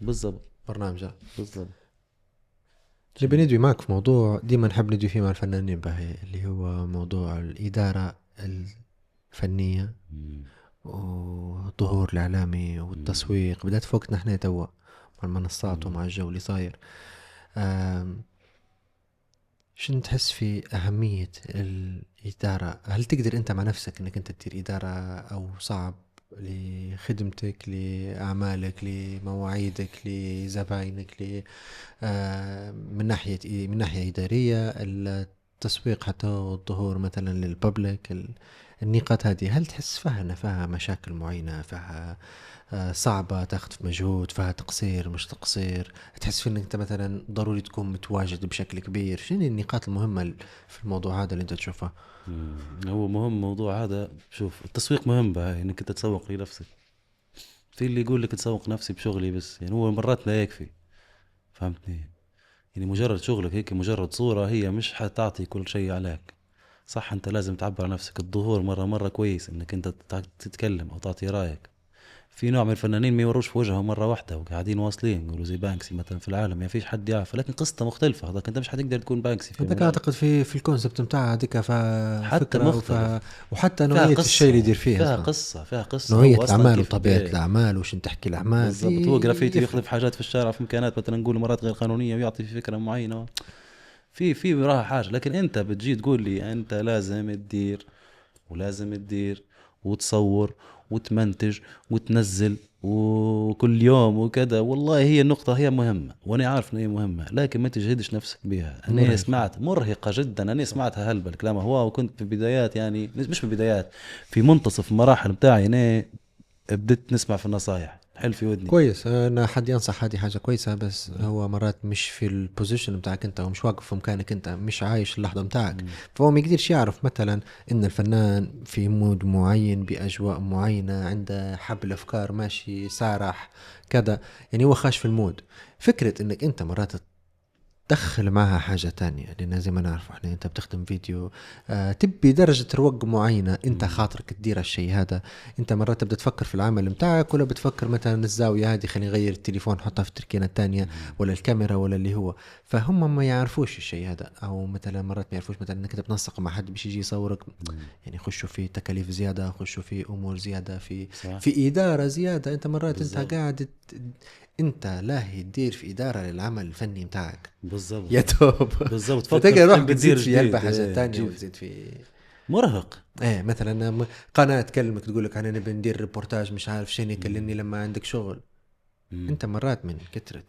بالضبط برنامجه. بالضبط. نبي ندوي معك في موضوع ديما نحب ندوي فيه مع الفنانين باهي اللي هو موضوع الإدارة الفنية والظهور الإعلامي والتسويق بدأت فوقتنا احنا توا مع المنصات ومع الجو اللي صاير. شنو تحس في أهمية الإدارة؟ هل تقدر أنت مع نفسك أنك أنت تدير إدارة أو صعب لخدمتك لأعمالك لمواعيدك لزباينك من ناحية إدارية التسويق حتى الظهور مثلا للببليك النقاط هذه هل تحس فيها مشاكل معينة فيها صعبة تاخذ في مجهود فيها تقصير مش تقصير تحس في انك انت مثلا ضروري تكون متواجد بشكل كبير شنو النقاط المهمة في الموضوع هذا اللي انت تشوفها؟ هو مهم موضوع هذا. شوف التسويق مهم بقى انك انت تسوق لنفسك. في اللي يقول لك تسوق نفسي بشغلي بس، يعني هو مرات لا يكفي فهمتني. يعني مجرد شغلك هيك مجرد صورة هي مش حتعطي كل شيء عليك. صح انت لازم تعبر عن نفسك. الظهور مرة كويس انك انت تتكلم او تعطي رايك. في نوع من الفنانين ما يوروش في وجههم مرة واحدة وقاعدين واصلين يقولوا زي بانكسي مثلا في العالم، ما فيش حد يعرف، لكن قصته مختلفة. هذاك انت مش حتقدر تكون بانكسي في هذاك اعتقد في الكونسبت نتاعها هذيك حتى فكرة مختلف. وحتى نوعية الشيء اللي يدير فيه فيها قصة نوعية هو أصلاً الأعمال كيف وطبيعة بدأ. الأعمال وش تحكي الأعمال بالضبط. هو جرافيتي يخلف حاجات في الشارع في مكانات مثلا نقول مرات غير قانونية ويعطي في فكرة معينة في وراها حاجة، لكن انت بتجي تقول لي انت لازم تدير ولازم تدير وتصور وتمنتج وتنزل وكل يوم وكذا. والله هي النقطة هي مهمة وانا عارف ان هي مهمة، لكن ما تجهدش نفسك بها. انا سمعت مرهقة جدا، انا سمعتها هلبة الكلام هو، وكنت في بدايات يعني مش في بدايات، في منتصف مراحل بتاعي انا بديت نسمع في النصايح حل في ودني. كويس انا حد ينصح هذه حاجه كويسه بس هو مرات مش في البوزيشن بتاعك انت ومش واقف في مكانك انت مش عايش اللحظه بتاعك فهو ما يقدرش يعرف مثلا ان الفنان في مود معين باجواء معينه عنده حبل افكار ماشي سارح كذا يعني هو خاش في المود. فكره انك انت مرات دخل معها حاجة تانية لأن زي ما نعرف احنا انت بتخدم فيديو تبي درجة روق معينة انت خاطرك تدير الشيء هذا. انت مرات تبدأ تفكر في العمل متاعك ولا بتفكر مثلا الزاوية هذه خلينا نغير التليفون حطها في التركينة التانية ولا الكاميرا ولا اللي هو فهم ما يعرفوش الشيء هذا او مثلا مرات ما يعرفوش مثلا انك تنسق مع حد بيش يجي يصورك يعني يخشوا في تكاليف زيادة يخشوا في امور زيادة في إدارة زيادة. انت مرات بالزبط. انت قاعد انت لاهي تدير في إدارة للعمل الفني متاعك بالضبط يا توب بالضبط. فتلقى روحك بتدير تزيد في هلبة حاجات تانية جديد. وتزيد في مرهق. ايه مثلا قناة تكلمك تقولك انا نبي ندير ريبورتاج مش عارف شنو يكلمني لما عندك شغل انت مرات من كثرة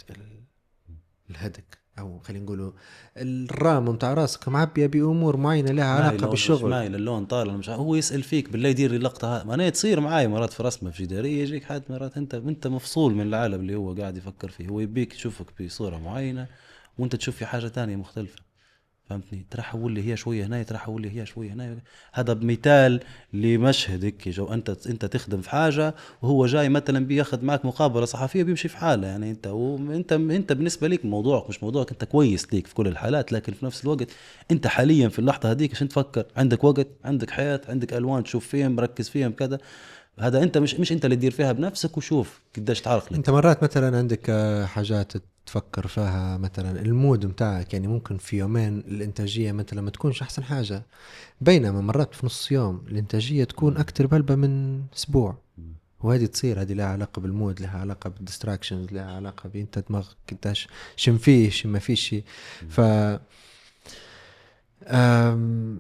الهدك او خلينا نقولوا الرام متاع راسك معبيه بامور معينه لها علاقه بالشغل مايل اللون طالع مش هو يسال فيك بالله يدير لي اللقطه ما انا تصير معاي مرات في رسمه في جداريه يجيك حد مرات انت مفصول من العالم اللي هو قاعد يفكر فيه، هو يبيك يشوفك بصوره معينه وانت تشوف في حاجه تانية مختلفه فهمتني. ترى حول لي هي شويه هنا ترى حول لي هي شويه هنا. هذا بمثال لمشهدك جو انت تخدم في حاجه وهو جاي مثلا بياخذ معك مقابله صحفيه بيمشي في حاله يعني انت بالنسبه لك موضوعك مش موضوعك، انت كويس ليك في كل الحالات، لكن في نفس الوقت انت حاليا في اللحظه هذيك عشان تفكر عندك وقت عندك حياه عندك الوان تشوف فيهم مركز فيهم كذا. هذا انت مش انت اللي تدير فيها بنفسك وشوف قديش تعرق لك. انت مرات مثلا عندك حاجات تفكر فيها مثلا المود متاعك يعني ممكن في يومين الانتاجيه مثلا ما تكونش احسن حاجه بينما مرات في نص يوم الانتاجيه تكون اكتر بلبه من اسبوع وهذه تصير هذه لها علاقه بالمود لها علاقه بالديستراكشنز لها علاقه بانت دماغك قداش شم فيه شم ما فيش ف أم،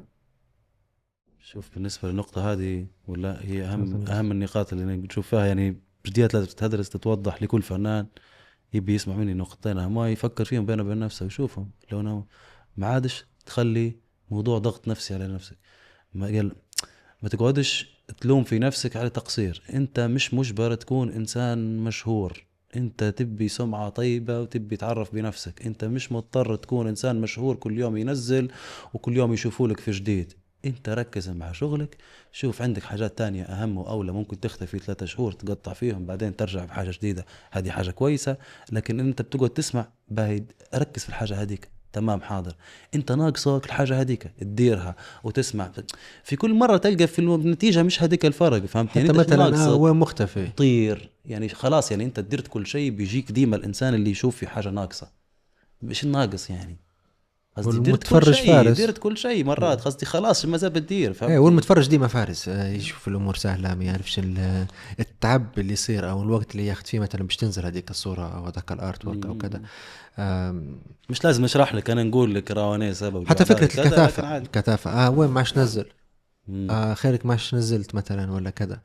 شوف بالنسبة للنقطة هذه ولا هي أهم تفضل. أهم النقاط اللي بنشوف فيها يعني بديات لازم تدرس تتوضح لكل فنان يبي يسمع مني نقطتين ما يفكر فيهم بينه وبين نفسه ويشوفهم لو أنا ما عادش تخلي موضوع ضغط نفسي على نفسك. ما قال ما تقعدش تلوم في نفسك على تقصير. انت مش مجبر تكون انسان مشهور. انت تبي سمعة طيبة وتبي تعرف بنفسك. انت مش مضطر تكون انسان مشهور كل يوم ينزل وكل يوم يشوفولك في جديد. انت ركز مع شغلك. شوف عندك حاجات تانية اهم واولى ممكن تختفي 3 شهور تقطع فيهم بعدين ترجع بحاجة جديدة. هذه حاجة كويسة. لكن انت بتقعد تسمع بايد ركز في الحاجة هذيك. تمام حاضر. انت ناقصك الحاجة هذيك تديرها وتسمع. في كل مرة تلقى في النتيجة مش هذيك الفرق. فهمت يعني حتى انت مثلا ناقصك وين مختفي. طير يعني خلاص يعني انت درت كل شيء بيجيك ديما الانسان اللي يشوف في حاجة ناقصة. مش الناقص يعني قصدي والمتفرج فارس. درت كل شيء مرات قصدي خلاص ما زال بتدير. ايه فهمت والمتفرج ديما فارس، يشوف الامور سهله، ما يعرفش التعب اللي يصير او الوقت اللي ياخذ فيه مثلا باش تنزل هذيك الصوره او هذاك الارت ورك او كذا. مش لازم اشرح لك انا نقول لك راوني سبب حتى فكره كذا، لكن الكثافه عادي. الكثافه وين ماش نزل، مم. خيرك ماش نزلت مثلا ولا كذا.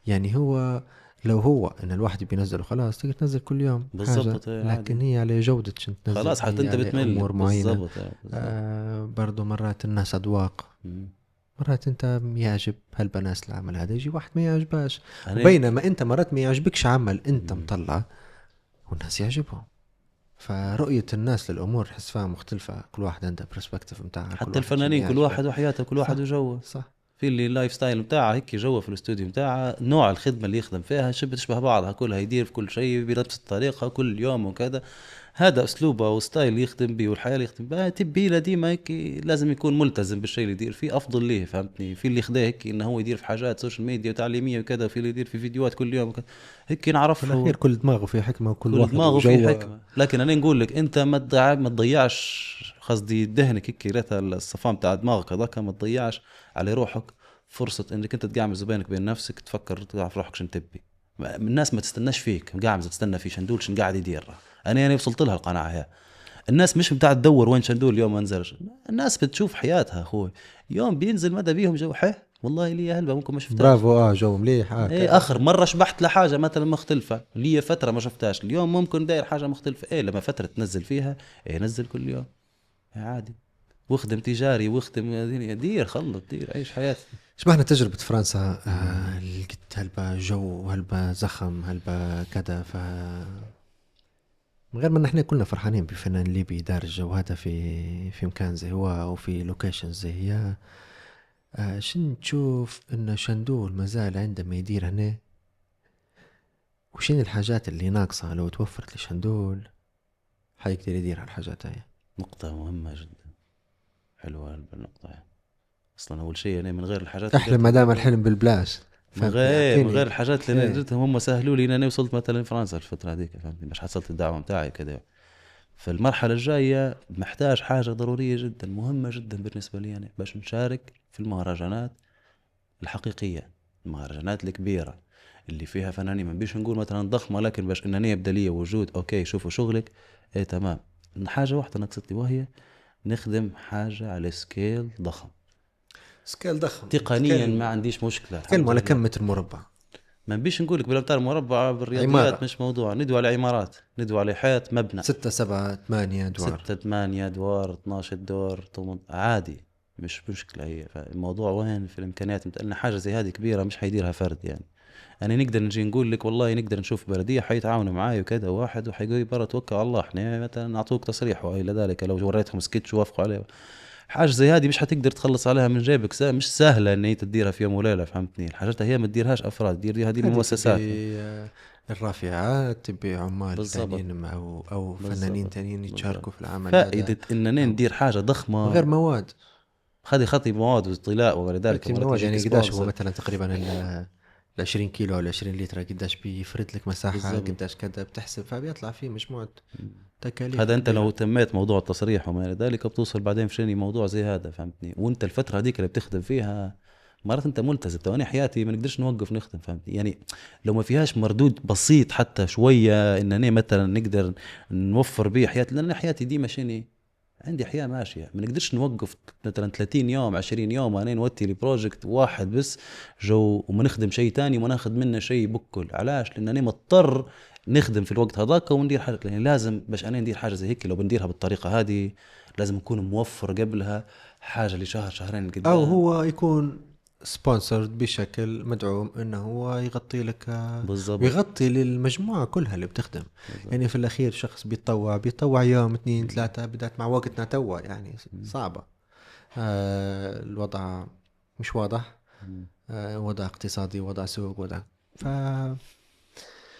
يعني هو لو هو ان الواحد بينزل وخلاص تقدر تنزل كل يوم حاجه، بالضبط عادي. لكن هي على جوده شنو تنزل، خلاص حتى هي انت على بتمل امور معينه. بالضبط. برضو مرات الناس اذواق، مم. مرات انت يعجب هالبناس العمل هذا، يجي واحد ما يعجباش. أنا- بينما انت مرات ما يعجبكش عمل انت مطلع والناس يعجبهم. فرؤية الناس للأمور حس فيها مختلفة، كل واحد عنده برسبكتيف متاعها. حتى الفنانين كل واحد وحياته كل واحد وجوه. صح. في اللي اللايف ستايل متاعه هيك جوه في الاستوديو متاعه نوع الخدمه اللي يخدم فيها شبه تشبه بعضها كلها يدير في كل شيء بنفس الطريقه كل يوم وكذا. هذا اسلوبه وستايل اللي يخدم به والحياه اللي يخدم بها تبي له ديما هيك لازم يكون ملتزم بالشيء اللي يدير فيه افضل ليه. فهمتني في اللي خداه هيك انه هو يدير في حاجات سوشيال ميديا وتعليميه وكذا في اللي يدير في فيديوهات كل يوم وكذا. هيك في نعرف الأخير كل دماغه فيه حكمة وكل كل واحد دماغه فيه وجوه. حكمه. لكن انا نقول لك انت ما تضيعش قصدي دهنك هيك ريتها الصفام تاع دماغك هذاك ما تضيعش على روحك فرصة انك انت تقعمز بينك بين نفسك تفكر تعرف روحك شن تبي. الناس ما تستناش فيك قاعمز تستنى في شندول شن قاعد يدير. انا يعني وصلت لها القناعة هي. الناس مش بتاع تدور وين شندول اليوم ما نزلش. الناس بتشوف حياتها اخوي. يوم بينزل مدى بيهم جو والله لي هلبة ممكن ما شفتهاش. برافو جو مليح. ايه اخر مره شبحت لحاجه مثلا مختلفه لي فتره ما شفتهاش اليوم ممكن داير حاجه مختلفه. ايه لما فتره تنزل فيها ايه نزل كل يوم عادي. واخدم تجاري واخدم دير خلط دير عيش حياتي. شبهنا تجربة فرنسا. لقيت هلبا جو هلبا زخم هلبا كذا. من غير ما نحن كلنا فرحانين بفنان ليبي دار الجو هذا في مكان زي هو او في لوكيشن زي هي. شن تشوف ان شندول مازال عندما يدير هنا، وشين الحاجات اللي ناقصة لو توفرت لشندول حيقدر يدير هالحاجات هاي. نقطه مهمه جدا حلوه النقطه هاي. اصلا اول شيء يعني من غير الحاجات احلم ما دام الحلم بالبلاش. من غير الحاجات اللي انا درتهم هم سهلوا لي اني وصلت مثلا فرنسا الفتره هذيك. فهمتني مش حصلت الدعوه متاعي كذا. فالمرحله الجايه محتاج حاجه ضروريه جدا مهمه جدا بالنسبه لي يعني باش نشارك في المهرجانات الحقيقيه. المهرجانات الكبيره اللي فيها فنانين ما بيش نقول مثلا ضخمه لكن باش انني يبدا لي وجود اوكي شوفوا شغلك. ايه تمام. حاجه واحده نقصتني وهي نخدم حاجه على سكيل ضخم. سكيل ضخم تقنيا ما عنديش مشكله. تكلم على كم متر مربع. ما نبيش نقول لك بالامتار مربعه بالرياضيات عمارة. مش موضوع. ندوي على عمارات ندوي على حيط مبنى 6 7 8 أدوار 6 8 ادوار 12 دور عادي مش مشكله. هي الموضوع وين في الامكانيات لان حاجه زي هذه كبيره مش حيديرها فرد يعني. انا نقدر نجي نقول لك والله نقدر نشوف بلديه حيتعاونوا معاي وكذا واحد وحيقول برا توكل على الله احنا مثلا نعطوك تصريح والى ذلك لو وريتهم سكتش وافقوا عليه. حاجه زي هذه مش حتقدر تخلص عليها من جيبك. مش سهله ان هي تديرها في يوم وليله. فهمتني الحاجات هي ما تديرهاش افراد دير هذه المؤسسات. الرافعات تبي عمال بالضبط. تانيين او فنانين تانيين يتشاركوا في العمل. فائده اننا ندير حاجه ضخمه غير مواد. خذي خطي مواد واطلاء وغير ذلك. مواد يعني قداش هو مثلا تقريبا ال 20 كيلو ولا 20 لتر قداش بيفرد لك مساحه بالزبط. قداش كذا بتحسب فبيطلع فيه مجموعه تكاليف. هذا انت لو تميت موضوع التصريح وما الى ذلك بتوصل بعدين في شيء موضوع زي هذا. فهمتني وانت الفتره هذيك اللي بتخدم فيها مرات انت ملتزم. تواني حياتي ما نقدرش نوقف نخدم. فهمتني يعني لو ما فيهاش مردود بسيط حتى شويه انني مثلا نقدر نوفر به حياتي لان حياتي ديما شيني عندي حياة ماشية، ما نقدرش نوقف مثلا 30 يوم 20 يوم أنا نوتي لي بروجكت واحد بس جو وما نخدم شيء تاني وما ناخد منه شيء بكل. علاش؟ لأن أنا مضطر نخدم في الوقت هذاك وندير حاجة، لأن لازم باش أنا ندير حاجة زي هيك لو بنديرها بالطريقة هذه لازم نكون موفر قبلها حاجة لشهر شهرين قدام، او هو يكون سبونسرد بشكل مدعوم انه هو يغطي لك بالضبط. ويغطي للمجموعة كلها اللي بتخدم. يعني في الاخير شخص بيتطوع يوم 2 3 بدات مع وقتنا توا يعني صعبة. الوضع مش واضح، وضع اقتصادي، وضع سوق، وضع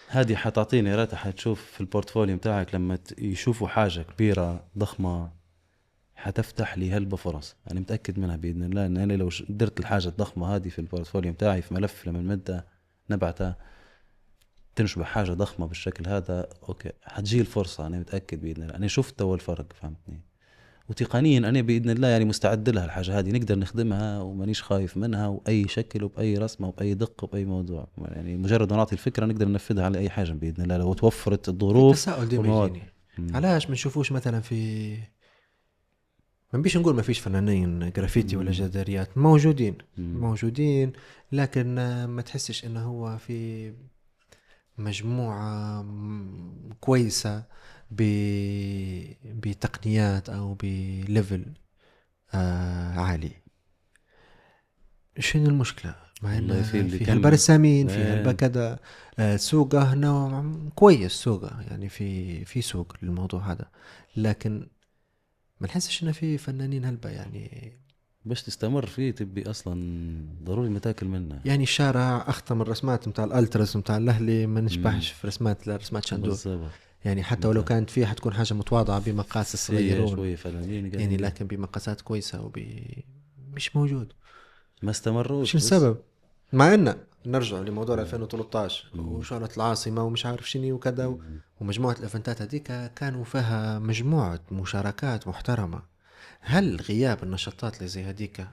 هذه حتعطيني راتها حتشوف في البورتفوليو متاعك لما يشوفوا حاجة كبيرة ضخمة حتفتح لي هلبة فرص. أنا متأكد منها بإذن الله، أن أنا لو درت الحاجة الضخمة هذه في البورتفوليو متاعي في ملف لما المدة نبعته تنشبه حاجة ضخمة بالشكل هذا، أوكي حتجي الفرصة. أنا متأكد بإذن الله، أنا شفت أول فرق فهمتني، وتقنيا أنا بإذن الله يعني مستعد لها الحاجة هذه، نقدر نخدمها ومانيش خايف منها وأي شكل وبأي رسمة وبأي دقة وبأي موضوع. يعني مجرد نعطي الفكرة نقدر ننفذها على أي حاجة بإذن الله لو توفرت الظروف. التساؤل ديما يجيني علاش ما نشوفوش مثلا في، ما بيش نقول ما فيش فنانين جرافيتي ولا جداريات موجودين، لكن ما تحسش انه هو في مجموعة كويسة بتقنيات او بليفل عالي. شنو المشكلة؟ مع انه في البرسامين في هالبكذا سوقه هنا كويس، سوقه يعني في سوق للموضوع هذا، لكن ما نحسش انه في فنانين هلبة يعني باش تستمر فيه تبي اصلا ضروري متاكل منه. يعني الشارع اخطم الرسمات متاع الالتراس متاع الاهلي ما نشبهش في رسمات شندور يعني، حتى ولو كانت فيها حتكون حاجه متواضعه بمقاس الصغيرون يعني، لكن بمقاسات كويسه مش موجود. ما استمروش. شو السبب؟ مع ان نرجع لموضوع 2013 وشغله العاصمه ومش عارف شنو وكذا ومجموعه الايفنتات هذيك كانوا فيها مجموعه مشاركات محترمه. هل غياب النشاطات اللي زي هذيك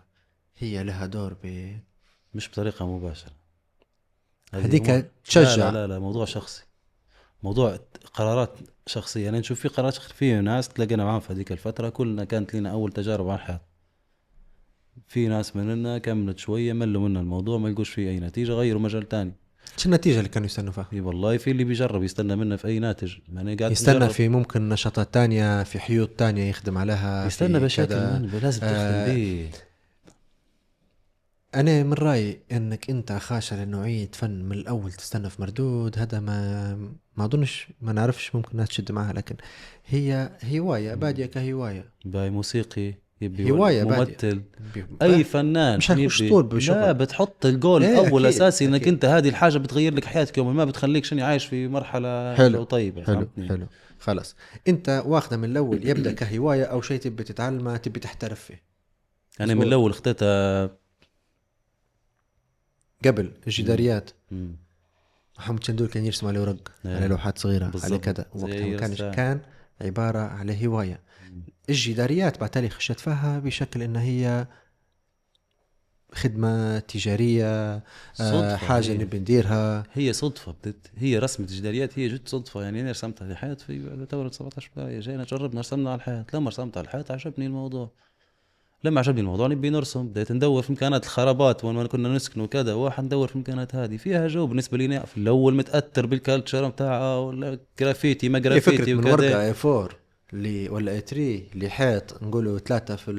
هي لها دور مش بطريقه مباشره؟ هذيك تشجع؟ لا موضوع شخصي، موضوع قرارات شخصيه. انا نشوف في قرارات في ناس تلاقينا معاهم في هذيك الفتره كلنا كانت لنا اول تجارب على الحياه، في ناس مننا كملت شويه ملوا منا الموضوع ما يلقوش فيه اي نتيجه غيروا مجال تاني. شو النتيجه اللي كانوا يستنوا فيها؟ والله في اللي بيجرب يستنى منا في اي ناتج، يعني قاعد يستنى في ممكن نشاطات تانية في حيوط تانية يخدم عليها، يستنى بشكل لازم تخدم به. أنا من رأيي أنك أنت خاشة لنوعية فن من الأول تستنى في مردود، هذا ما أظنش، ما نعرفش ممكن الناس تشد معها، لكن هي هواية بادية كهواية، باي موسيقي يبي هواية ممثل أي فنان مش هنخش طول بشغل. لا بتحط الجول أول أساسي أنك أنت هذه الحاجة بتغير لك حياتك يوم ما بتخليك شنو عايش في مرحلة حلو طيبة. حلو خلاص أنت واخده من الأول يبدأ كهواية أو شيء تبي تتعلمه تبي تحترف فيه. أنا من الأول اختتها قبل الجداريات محمد شندور كان يرسم على ورق على لوحات صغيرة على كذا، وقتها كان عبارة على هواية. الجداريات بعتالي خشت فيها بشكل إن هي خدمة تجارية، حاجة نبي نديرها. هي صدفة هي رسمة الجداريات هي جد صدفة يعني. أنا رسمتها في الحياة في دورة 17 بداية جينا جربنا رسمنا على الحياة. لما رسمت على الحياة عجبني الموضوع، لما عجبني الموضوع نبي نرسم، بديت ندور في مكانات الخرابات وين ما كنا نسكن وكذا، واحد ندور في المكانات هذه فيها جو بالنسبة لي. في الأول متأثر بالكالتشر متاعها ولا جرافيتي ما جرافيتي وكذا. من ورقة A4 ولا A3 لحيط نقوله 3 في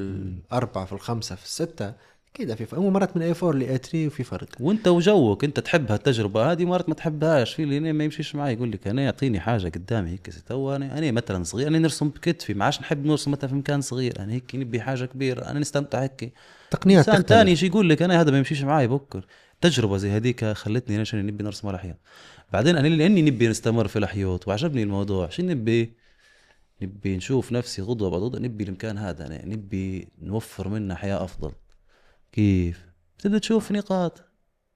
4 في 5 في 6 كده، في فرق. مرات من A4 ل A3 وفي فرق. وانت وجوك انت تحب هالتجربة هذه، مرات ما تحبهاش. في اللي ما يمشيش معي يقول لك انا يعطيني حاجة قدامي هيك تو انا مثلا صغير انا نرسم بكتفي، ما عادش نحب نرسم مثلا في مكان صغير، انا هيك نبي حاجة كبيرة انا نستمتع هيك. تقنيات انسان ثاني شي يقول لك انا هذا ما يمشيش معي بكر. تجربة زي هذيك خلتني انا شنو نبي نرسم على حياة. بعدين انا لاني نبي نستمر في الحيوط وعجبني الموضوع، شنو نبي نشوف نفسي غضوة بعد غضوة، نبي المكان هذا أنا نبي نوفر منه حياة أفضل. كيف تبدأ تشوف نقاط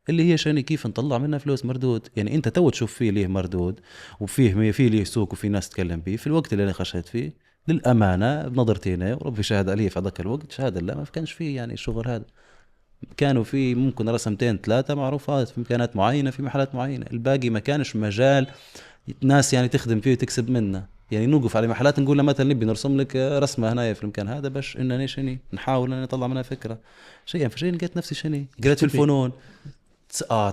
اللي هي شاني كيف نطلع منها فلوس مردود. يعني أنت تو تشوف فيه ليه مردود وفيه ليه سوق وفي ناس تتكلم فيه. في الوقت اللي أنا خشيت فيه للأمانة بنظرتين وربي شاهد عليه في هذاك الوقت شهادة لا ما كانش فيه يعني الشغل هذا. كانوا في ممكن رسمتين 3 معروفات في مكانات معينة في محلات معينة، الباقي ما كانش مجال ناس يعني تخدم فيه وتكسب منه. يعني نوقف على محلات نقول له مثلا نبي نرسم لك رسمه هنا في المكان هذا باش انني شني نحاول ان نطلع منها فكره شيئا فشيء. لقيت نفسي شني قريت في الفنون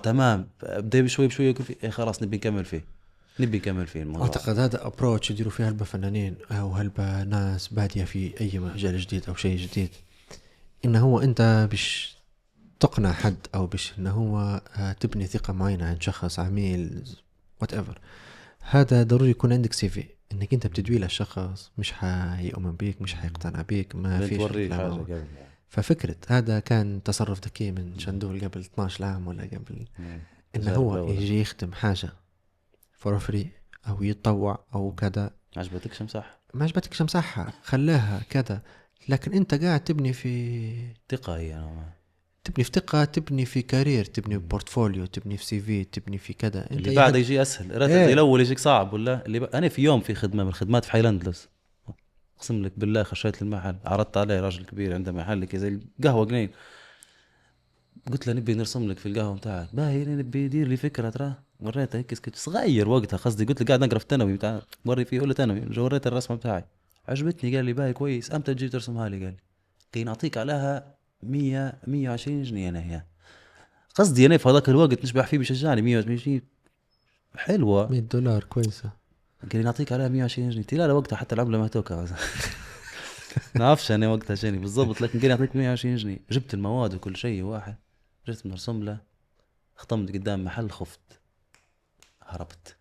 تمام بدا بشوي بشوي يقول في خلاص نبي نكمل فيه الموضوع. اعتقد هذا ابروتش يديروا فيه هلبة فنانين او هلبة ناس بادية في اي مجال جديد او شيء جديد، انه هو انت بش تقنع حد او بش انه هو تبني ثقة معينة عند شخص عميل whatever. هذا ضروري يكون عندك CV انك انت بتدوي له الشخص مش حيؤمن بيك مش حيقتنع بيك ما فيش توريه حاجه قبل. ففكرة هذا كان تصرف ذكي من شندول قبل 12 عام ولا قبل انه هو يجي يخدم حاجة for free او يتطوع او كذا. عجبتكش مساحة ما عجبتكش مساحة خلاها كذا، لكن انت قاعد تبني في ثقة. هي تبني في ثقة، تبني في كارير، تبني في بورتفوليو، تبني في CV، تبني في كذا. انت اللي بعد يجي اسهل راتب إيه. الاول يجيك صعب ولا اللي انا في يوم في خدمة من الخدمات في حيلاندلس اقسم لك بالله خشيت المحل عرضت عليه راجل كبير عنده محل كي زي القهوة جنين، قلت له نبي نرسم لك في القهوة متاعك باهي نبي يدير لي فكرة ترى. وريته هيك سكتش صغير وقتها قصدي قلت له قاعد نقرا في الثانوي بتاع وري فيه ولا ثانوي وريته الرسمة بتاعي عجبتني قال لي باهي كويس امتى تجي ترسمها لي؟ قال لي كي نعطيك عليها 120 جنيه انا هي قصدي انا في هذاك الوقت نشبح فيه بيشجعني 120 حلوه $100 كويسة. قال لي نعطيك عليها 120 جنيه لا وقتها حتى العمله ما توكا نعرفش انا وقتها شنو بالضبط لكن قال لي نعطيك 120 جنيه. جبت المواد وكل شيء واحد جيت نرسم له خطمت قدام محل خفت هربت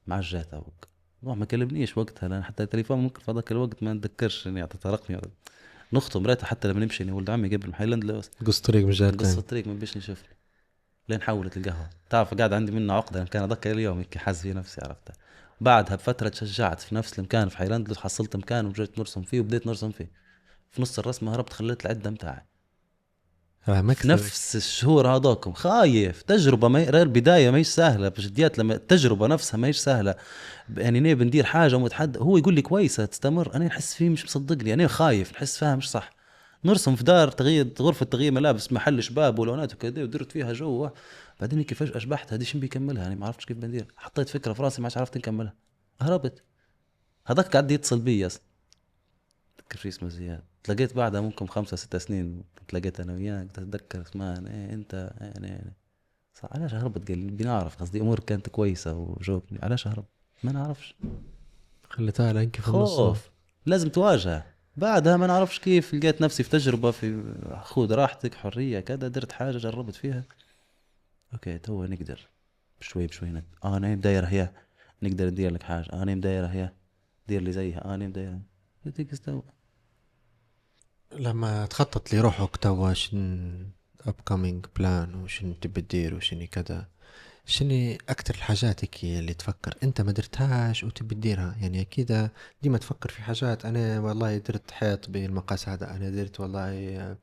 مع الجات ابوك ما كلمنيش وقتها لان حتى التليفون ممكن في هذاك الوقت ما نتذكرش اني اعطيته رقمي نخطم ريته حتى لما نمشي ولد عمي قبل محل لوس قص طريق من جهة قصة الطريق ما بيش نشوفني لين حولت القهوة تعرف قاعد عندي منه عقدة كان أذكر اليوم هيك حاز في نفسي عرفتها. بعدها بفترة تشجعت في نفس المكان في حيلاند حصلت مكان وجيت نرسم فيه وبديت نرسم فيه في نص الرسمة هربت خليت العدة متاعي في نفس الشهور هذاكم خايف تجربة ما غير بداية ما هيش سهلة بجديات لما التجربة نفسها ما هيش سهلة يعني أنا بندير حاجة ومتحدى هو يقول لي كويسة تستمر أنا نحس فيه مش مصدقني أنا خايف نحس فيها مش صح. نرسم في دار تغيير غرفة تغيير ملابس محل شباب ولونات وكذا ودرت فيها جو بعدين كيفاش أشبحت هذه شن بيكملها يعني ما عرفتش كيف بندير حطيت فكرة في راسي ما عرفت نكملها هربت. هذاك قاعد يتصل بي تذكر شو اسمه زياد تلاقيت بعدها ممكن 5-6 سنين تلاقيت أنا وياك تتذكر اسمان أنت يعني صح علاش هربت قال لي بنعرف قصدي أمور كانت كويسة وجاوبني علاش هرب ما نعرفش خليتها لك في خوف لازم تواجه. بعدها ما نعرفش كيف لقيت نفسي في تجربة في خذ راحتك حرية كذا درت حاجة جربت فيها اوكي تو نقدر بشوي انا مدايره هي نقدر ندير لك حاجة انا مدايره هي دير لي زيها انا مدايره بدك استوى. لما تخطط لروحك توا شن upcoming plan وشن تبي تدير وشني كذا شني أكتر الحاجات اللي تفكر أنت ما درتهاش وتبي تديرها يعني أكيد ديما تفكر في حاجات أنا والله درت حيط بالمقاس هذا أنا درت والله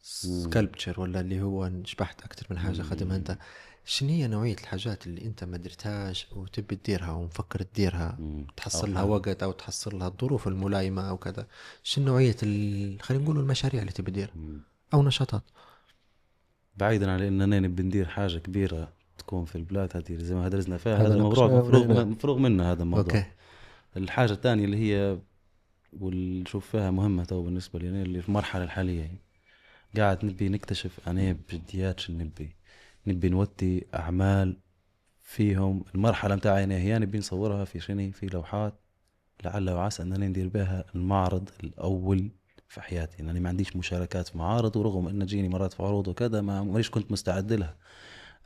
سكالبتشر ولا اللي هو شبحت أكتر من حاجة خدمها أنت شنية نوعية الحاجات اللي أنت ما درتهاش وتبي تديرها ومفكر تديرها تحصل لها وقت أو تحصل لها الظروف الملائمة أو كذا شنو نوعية خلينا نقول المشاريع اللي تبي تدير أو نشاطات بعيدا عن أننا نبي ندير حاجة كبيرة تكون في البلاد هذه زي ما درسنا فيها هذا الموضوع مفروغ منه هذا الموضوع. أوكي. الحاجة الثانية اللي هي والشوف فيها مهمة تو بالنسبة لي اللي في المرحلة الحالية قاعد نبي نكتشف أنا بجديات شو نبي نوتي أعمال فيهم المرحلة متاعي هي نبي نصورها في شني في لوحات لعل وعسى أنني ندير بها المعرض الأول في حياتي لأني ما عنديش مشاركات في معارض ورغم أن جيني مرات في عروض وكذا ما كنت مستعد لها.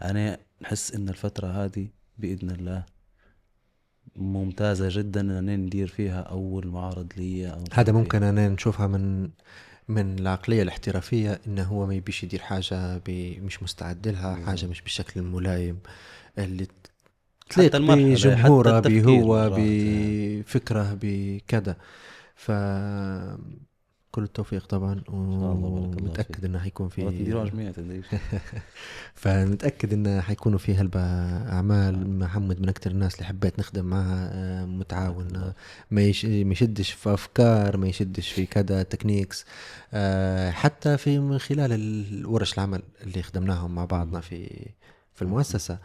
أنا نحس أن الفترة هذه بإذن الله ممتازة جدا أنني ندير فيها أول معرض لي هذا ممكن أنا نشوفها من العقلية الاحترافية إنه هو ما يبيش يدير حاجة مش مستعد لها حاجة مش بالشكل الملائم اللي تليق بجمهوره بهو بفكره بكذا. كل التوفيق طبعا ومتأكد انه حيكون في فمتأكد انه حيكونوا في هلبة اعمال. محمد من اكثر الناس اللي حبيت نخدم معها متعاون ما يشدش في افكار ما يشدش في كذا تكنيكس حتى في من خلال الورش العمل اللي خدمناهم مع بعضنا في في المؤسسة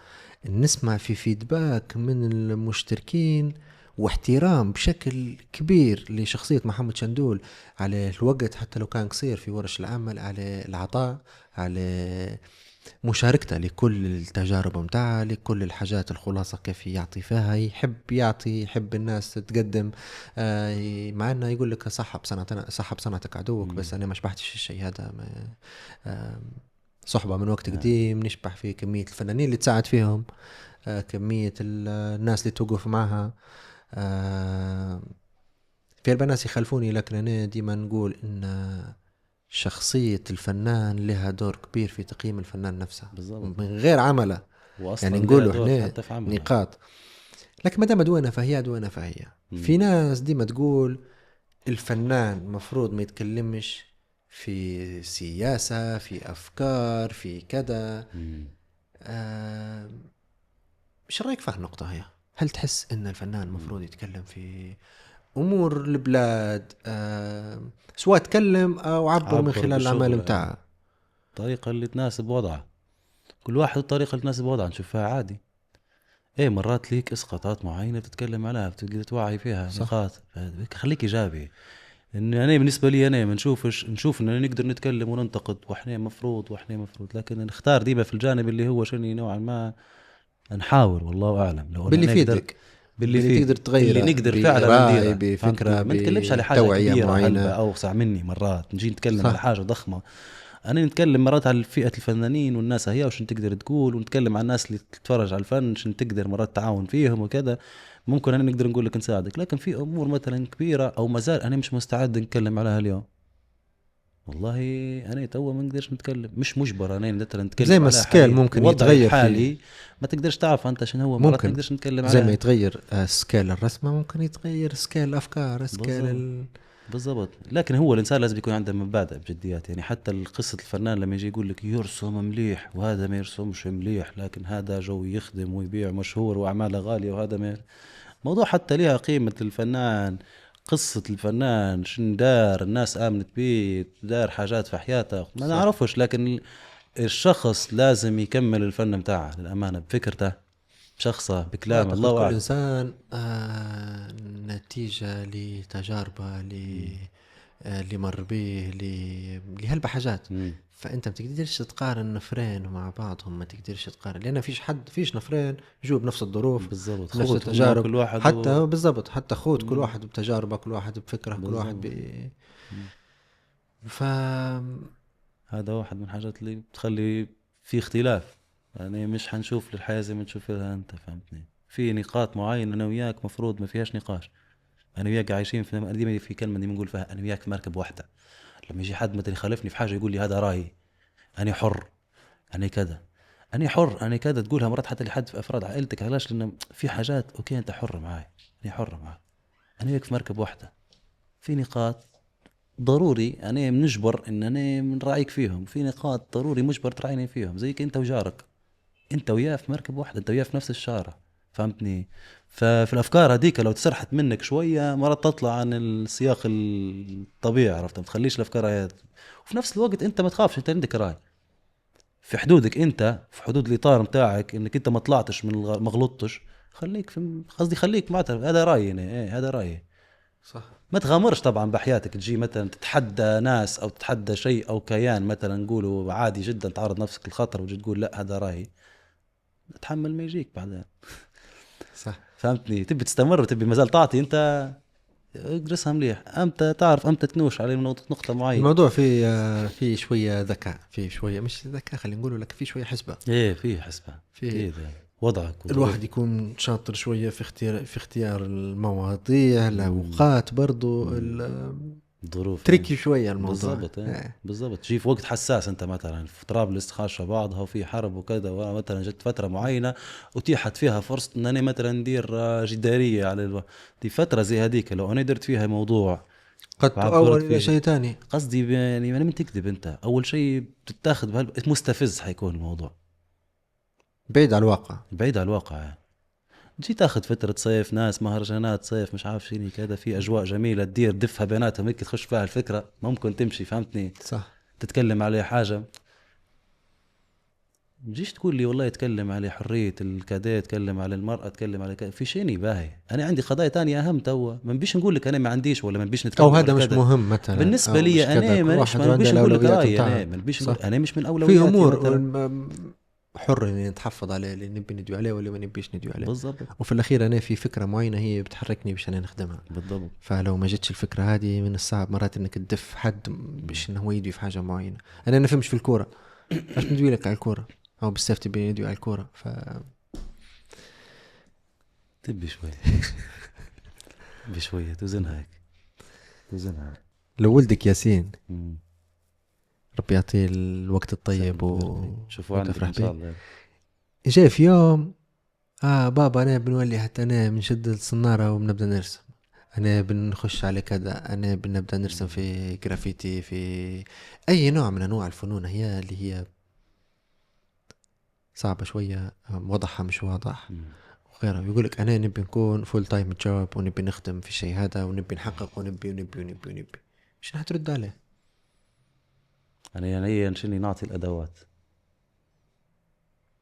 نسمع في فيدباك من المشتركين واحترام بشكل كبير لشخصية محمد شندول، على الوقت حتى لو كان قصير في ورش العمل، على العطاء، على مشاركته لكل التجارب متاعه، لكل الحاجات الخلاصة كيف يعطي فيها، يحب يعطي، يحب الناس تتقدم. مع انه يقول لك صحب صنعتك عدوك، بس انا ما شبحتش الشيء هذا. صحبة من وقت قديم نشبح في كمية الفنانين اللي تساعد فيهم، كمية الناس اللي توقف معها. في البناس يخلفوني، لكن أنا ديما نقول إن شخصية الفنان لها دور كبير في تقييم الفنان نفسه بالضبط. من غير عمله. يعني نقوله إحنا نقاط، لكن ما دام أدوانا فهي أدوانا فهي. في ناس ديما تقول الفنان مفروض ما يتكلمش في سياسة، في أفكار، في كذا. إيش رأيك في النقطة هي؟ هل تحس إن الفنان مفروض يتكلم في أمور البلاد، سواء تكلم أو عبر من خلال العمل متاعه؟ الطريقة اللي تناسب وضعه، كل واحد الطريقة اللي تناسب وضعه نشوفها عادي. ايه مرات ليك اسقاطات معينة بتتكلم عليها، بتقدر توعي فيها نقاط، خليك إيجابي. إن أنا بالنسبة لي أنا ما نشوف إننا نقدر نتكلم وننتقد، وإحنا مفروض لكن نختار ديما في الجانب اللي هو شنو نوعا ما نحاول، والله أعلم. لو باللي فيدك، باللي تقدر تغيره، اللي نقدر فعلا نديره بفكرة، ما نتكلمش على حاجة كبيرة هلبة أوسع مني. مرات نجي نتكلم صح. على حاجة ضخمة، أنا نتكلم مرات على فئة الفنانين والناس هي وشن تقدر تقول، ونتكلم عن الناس اللي تتفرج على الفن شن تقدر مرات تعاون فيهم وكذا. ممكن أنا نقدر نقول لك نساعدك، لكن في أمور مثلا كبيرة أو مازال أنا مش مستعد نتكلم عليها اليوم. والله أنا توا ما نقدرش نتكلم، مش مجبر أنا مثلا نتكلم زي ما السكيل ممكن يتغير حالي، ما تقدرش تعرف أنت شنو هو. مرات نقدرش نتكلم عليها زي ما يتغير سكيل الرسمة، ممكن يتغير سكيل الأفكار، سكيل بالضبط. لكن هو الإنسان لازم يكون عنده مبادئ بجديات. يعني حتى قصة الفنان لما يجي يقول لك يرسم مليح وهذا ما يرسمش مليح، لكن هذا جو يخدم ويبيع مشهور وأعماله غالية، وهذا ما موضوع حتى ليها قيمة الفنان، قصة الفنان شن دار، الناس آمنت بيه، دار حاجات في حياته ما نعرفش، لكن الشخص لازم يكمل الفن متاعه للأمانة بفكرته، بشخصه، بكلامه. الله أعلم. كل إنسان نتيجة لتجاربه، اللي مر به، لهلبة حاجات. فأنت ما تقدرش تقارن نفرين مع بعضهم، ما تقدرش تقارن، لأن فيش نفرين جو بنفس الظروف، بالضبط، نفس التجارب، كل واحد حتى بالضبط، حتى خوت كل واحد بتجاربه، كل واحد بفكرة، كل واحد هذا واحد من الحاجات اللي بتخلي في اختلاف. يعني مش حنشوف للحياة زي ما تشوفها أنت، فهمتني؟ في نقاط معينة أنا وياك مفروض ما فيهاش نقاش. أنا وياك عايشين في كلمة دي بنقول فيها أنا وياك في مركب واحدة. لما يجي حد مثلا يخالفني في حاجة يقول لي هذا رأيي، أنا حر، أنا كذا، أنا حر، أنا كذا، تقولها مرات حتى لحد في أفراد عائلتك. علاش؟ لأن في حاجات أوكي أنت حر معاي، أنا حر معاك، أنا وياك في مركب واحدة. في نقاط ضروري أنا منجبر إن أنا من رأيك فيهم، في نقاط ضروري مجبر تراعيني فيهم، زيك أنت وجارك، أنت وياه في مركب واحدة، أنت وياه في نفس الشارع، فهمتني؟ ففي الأفكار هذيك لو تسرحت منك شوية مرات تطلع عن السياق الطبيعي، عرفت؟ ما تخليش الأفكار هذه. وفي نفس الوقت أنت ما تخافش، أنت عندك رأي في حدودك، أنت في حدود الإطار متاعك، إنك أنت ما طلعتش من ما غلطتش، خليك في قصدي خليك معترف هذا رأيي أنا، إيه هذا رأيي، صح. ما تغامرش طبعا بحياتك، تجي مثلا تتحدى ناس او تتحدى شيء او كيان، مثلا نقوله عادي جدا تعرض نفسك للخطر وتجي تقول لا هذا رايي، تحمل ما يجيك بعدين. صح، فهمتني؟ تبي تستمر وتبي مازال تعطي، انت ادرسها مليح، امتى تعرف امتى تنوش على نقطة معينة. الموضوع في شوية ذكاء، في شوية مش ذكاء خلينا نقوله لك، في شوية حسبة، ايه في حسبة، في وضعك الواحد يكون شاطر شوية في اختيار المواضيع، الأوقات، برضو الظروف تريكي شوية الموضوع. بالضبط. بالضبط. تجي في وقت حساس، انت مثلا في طرابلس خاشه بعضها وفي حرب وكذا، ومثلا جت فتره معينه اتيحت فيها فرصه ان انا مثلا ندير جداريه على دي فتره زي هذيك، لو انا درت فيها موضوع قد تؤول الى شيء ثاني. قصدي يعني انا من تكذب، انت اول شيء بتتاخذ مستفز حيكون الموضوع، بعيد على الواقع، بعيد على الواقع. يعني جي تاخذ فترة صيف، ناس مهرجانات صيف مش عارف شيني كذا، في أجواء جميلة تدير دفها بيناتهم هيك، تخش فيها الفكرة ممكن تمشي، فهمتني؟ صح. تتكلم عليه حاجة جيش تقول لي والله يتكلم على حرية الكادات، يتكلم على المرأة، يتكلم على في شيني باهي. أنا عندي قضايا تانية أهم توا، ما نبيش نقول لك أنا ما عنديش ولا ما نبيش نتكلم او هذا ولا مش كذا. مهم مثلا، بالنسبة أو مش لي كذا. أنا كل مانيش، واحد ما عنده نبيش نقول لك الاولويات رأيي، بتاعه. أنا ما نبيش صح. نقول، أنا مش من في أولوياتي امور مثلا. حر اني نتحفظ عليه اللي نبي ندوي عليه ولا ما نبيش ندوي عليه. بالضبط وفي الاخير انا في فكره معينه هي بتحركني باش انا نخدمها. بالضبط. فلو ما جتش الفكره هذه من الصعب مرات انك تدف حد باش انه هو يدوي في حاجه معينه. انا نفهمش في الكوره، باش ندوي لك على الكوره او بالسيف تبي ندوي على الكوره. تبي شوي بشوية توزنها هيك، توزنها. لو ولدك ياسين مم. ربي يعطيه الوقت الطيب شوفوا عندك وتفرح إن شاء به، الله. جاء في يوم بابا انا بنولي حتى انا بنشد الصنارة وبنبدأ نرسم، انا بنخش على كذا، انا بنبدأ نرسم في جرافيتي، في اي نوع من انواع الفنون هي اللي هي صعبة شوية، وضعها مش واضح وغيره. يقولك انا نبي نكون فول تايم جوب ونبي نخدم في الشيء هذا ونبي نحقق ونبي ونبي ونبي ونبي، مش هترد عليه؟ أنا يعني ينشني نعطي الأدوات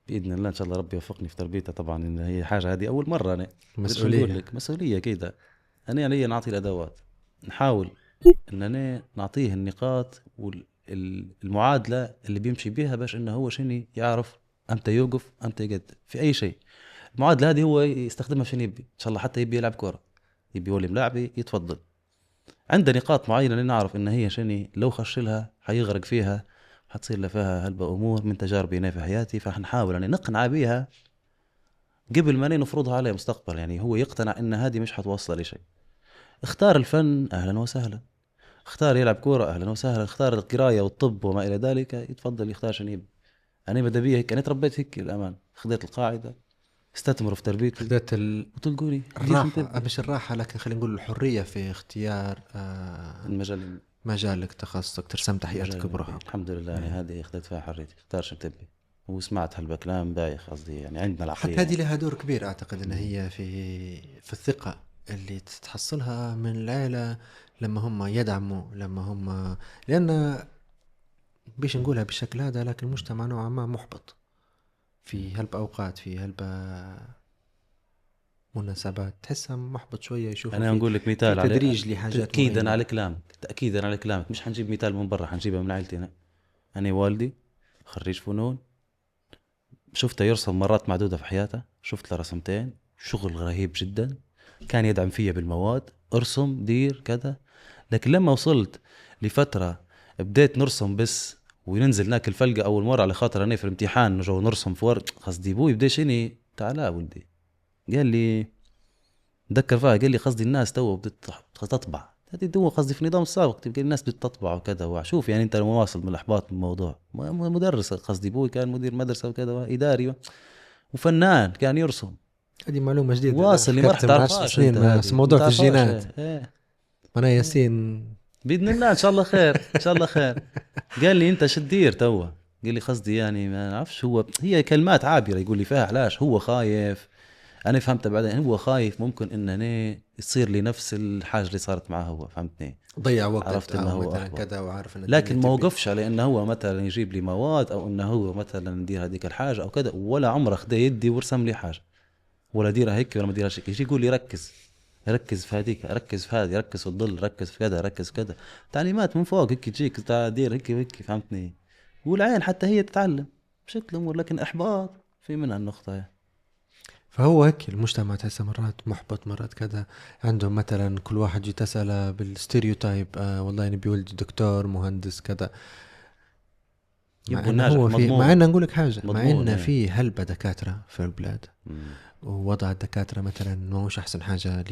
بإذن الله. إن شاء الله ربي يوفقني في تربيتها. طبعا إن هي حاجة هذه أول مرة، أنا مسؤولية. لك مسؤولية كده. أنا يعني نعطي الأدوات، نحاول إن أنا نعطيه النقاط والمعادلة اللي بيمشي بيها باش إنه هو شني يعرف أمتى يوقف أمتى يقدم في أي شيء. المعادلة هذه هو يستخدمها شنو يبي. إن شاء الله حتى يبي يلعب كرة، يبي يولي ملاعبي، يتفضل. عنده نقاط معينة نعرف إن هي شني لو خش لها حيغرق فيها، حتصير له فيها هلبة أمور من تجاربي أنا في حياتي. فحنحاول يعني نقنع بيها قبل ما نفرضها عليه مستقبل، يعني هو يقتنع إن هذه مش حتوصل لشيء. اختار الفن أهلا وسهلا، اختار يلعب كورة أهلا وسهلا، اختار القراية والطب وما إلى ذلك يتفضل يختار شنيب. أنا ماذا بيه هيك، أنا تربيت هيك الأمان، خذيت القاعدة استثمروا في تربيتي خذت وتلقوني الراحة، مش الراحة لكن خلينا نقول الحرية في اختيار المجال، مجالك، تخصصك، ترسمت حياتك بروحك. الحمد لله. يعني هذه اخذت فيها حريتي، اختار شو تبي. وسمعت هالكلام بايخ قصدي، يعني عندنا العقلية. حتى هذه لها دور كبير اعتقد ان هي في الثقة اللي تحصلها من العائلة لما هم يدعموا، لما هم، لان بيش نقولها بالشكل هذا لكن المجتمع نوعا ما محبط في هالبأوقات، في مناسبات تحسها محبط شوية. يشوفوا انا نقول لك مثال في تدريج لحاجات تأكيدا معينة. على كلامك، تأكيدا على كلامك. مش حنجيب مثال من برا، حنجيبها من عائلتي. أنا والدي خريج فنون، شفته يرسم مرات معدودة في حياته، شفت له رسمتين شغل رهيب جدا، كان يدعم فيا بالمواد، ارسم دير كذا. لكن لما وصلت لفترة بديت نرسم بس وننزل ناكل فلقة أول مرة على خاطر أنا في الامتحان نجو نرسم في ورق، قصدي أبوي بدي شيني تعال ولدي، قال لي ذكر فيها، قال لي قصدي الناس تو بدت تطبع، هذه دو قصدي في النظام السابق تبقى الناس بتطبع وكذا. وشوف يعني انت مواصل من الاحباط من الموضوع. مدرس قصدي ابوي كان مدير مدرسه وكذا، اداري وفنان كان يرسم. هذه معلومة جديدة، واصل ما راح تعرفهاش سنين موضوع في الجينات. انا ياسين باذن الله ان شاء الله خير ان شاء الله خير. قال لي انت شدير توا، قال لي قصدي يعني ما نعرفش، هي كلمات عابره يقول لي فيها علاش هو خايف. انا فهمت بعدين هو خايف ممكن انني يصير لي نفس الحاجه اللي صارت معه هو، فهمتني، ضيع وقت، عرفت انه هو مثلا كذا وعارف انه، لكن ما وقفش على انه هو مثلا يجيب لي مواد او انه هو مثلا ندير هذيك الحاجه او كذا، ولا عمره خدا يدي ورسم لي حاجه ولا ديرها هيك ولا ما ديرهاش هيك. يجي يقول لي ركز في هذيك، ركز في هذه، ركز في الظل، ركز في كذا، ركز في كذا، تعليمات من فوق هيك تجيك دير هيك وهيك، فهمتني. والعين حتى هي تتعلم بشكل امور، لكن احباط في منها النقطه. فهو هيك المجتمع تحسه مرات محبط، مرات كذا. عندهم مثلا كل واحد يتسأل بالستيريوتايب، والله نبي ولدي دكتور مهندس كذا، مع انه هو في، مع ان نقول لك حاجه، مع ان في هلبة دكاتره في البلاد ووضع الدكاتره مثلا ما هوش احسن حاجه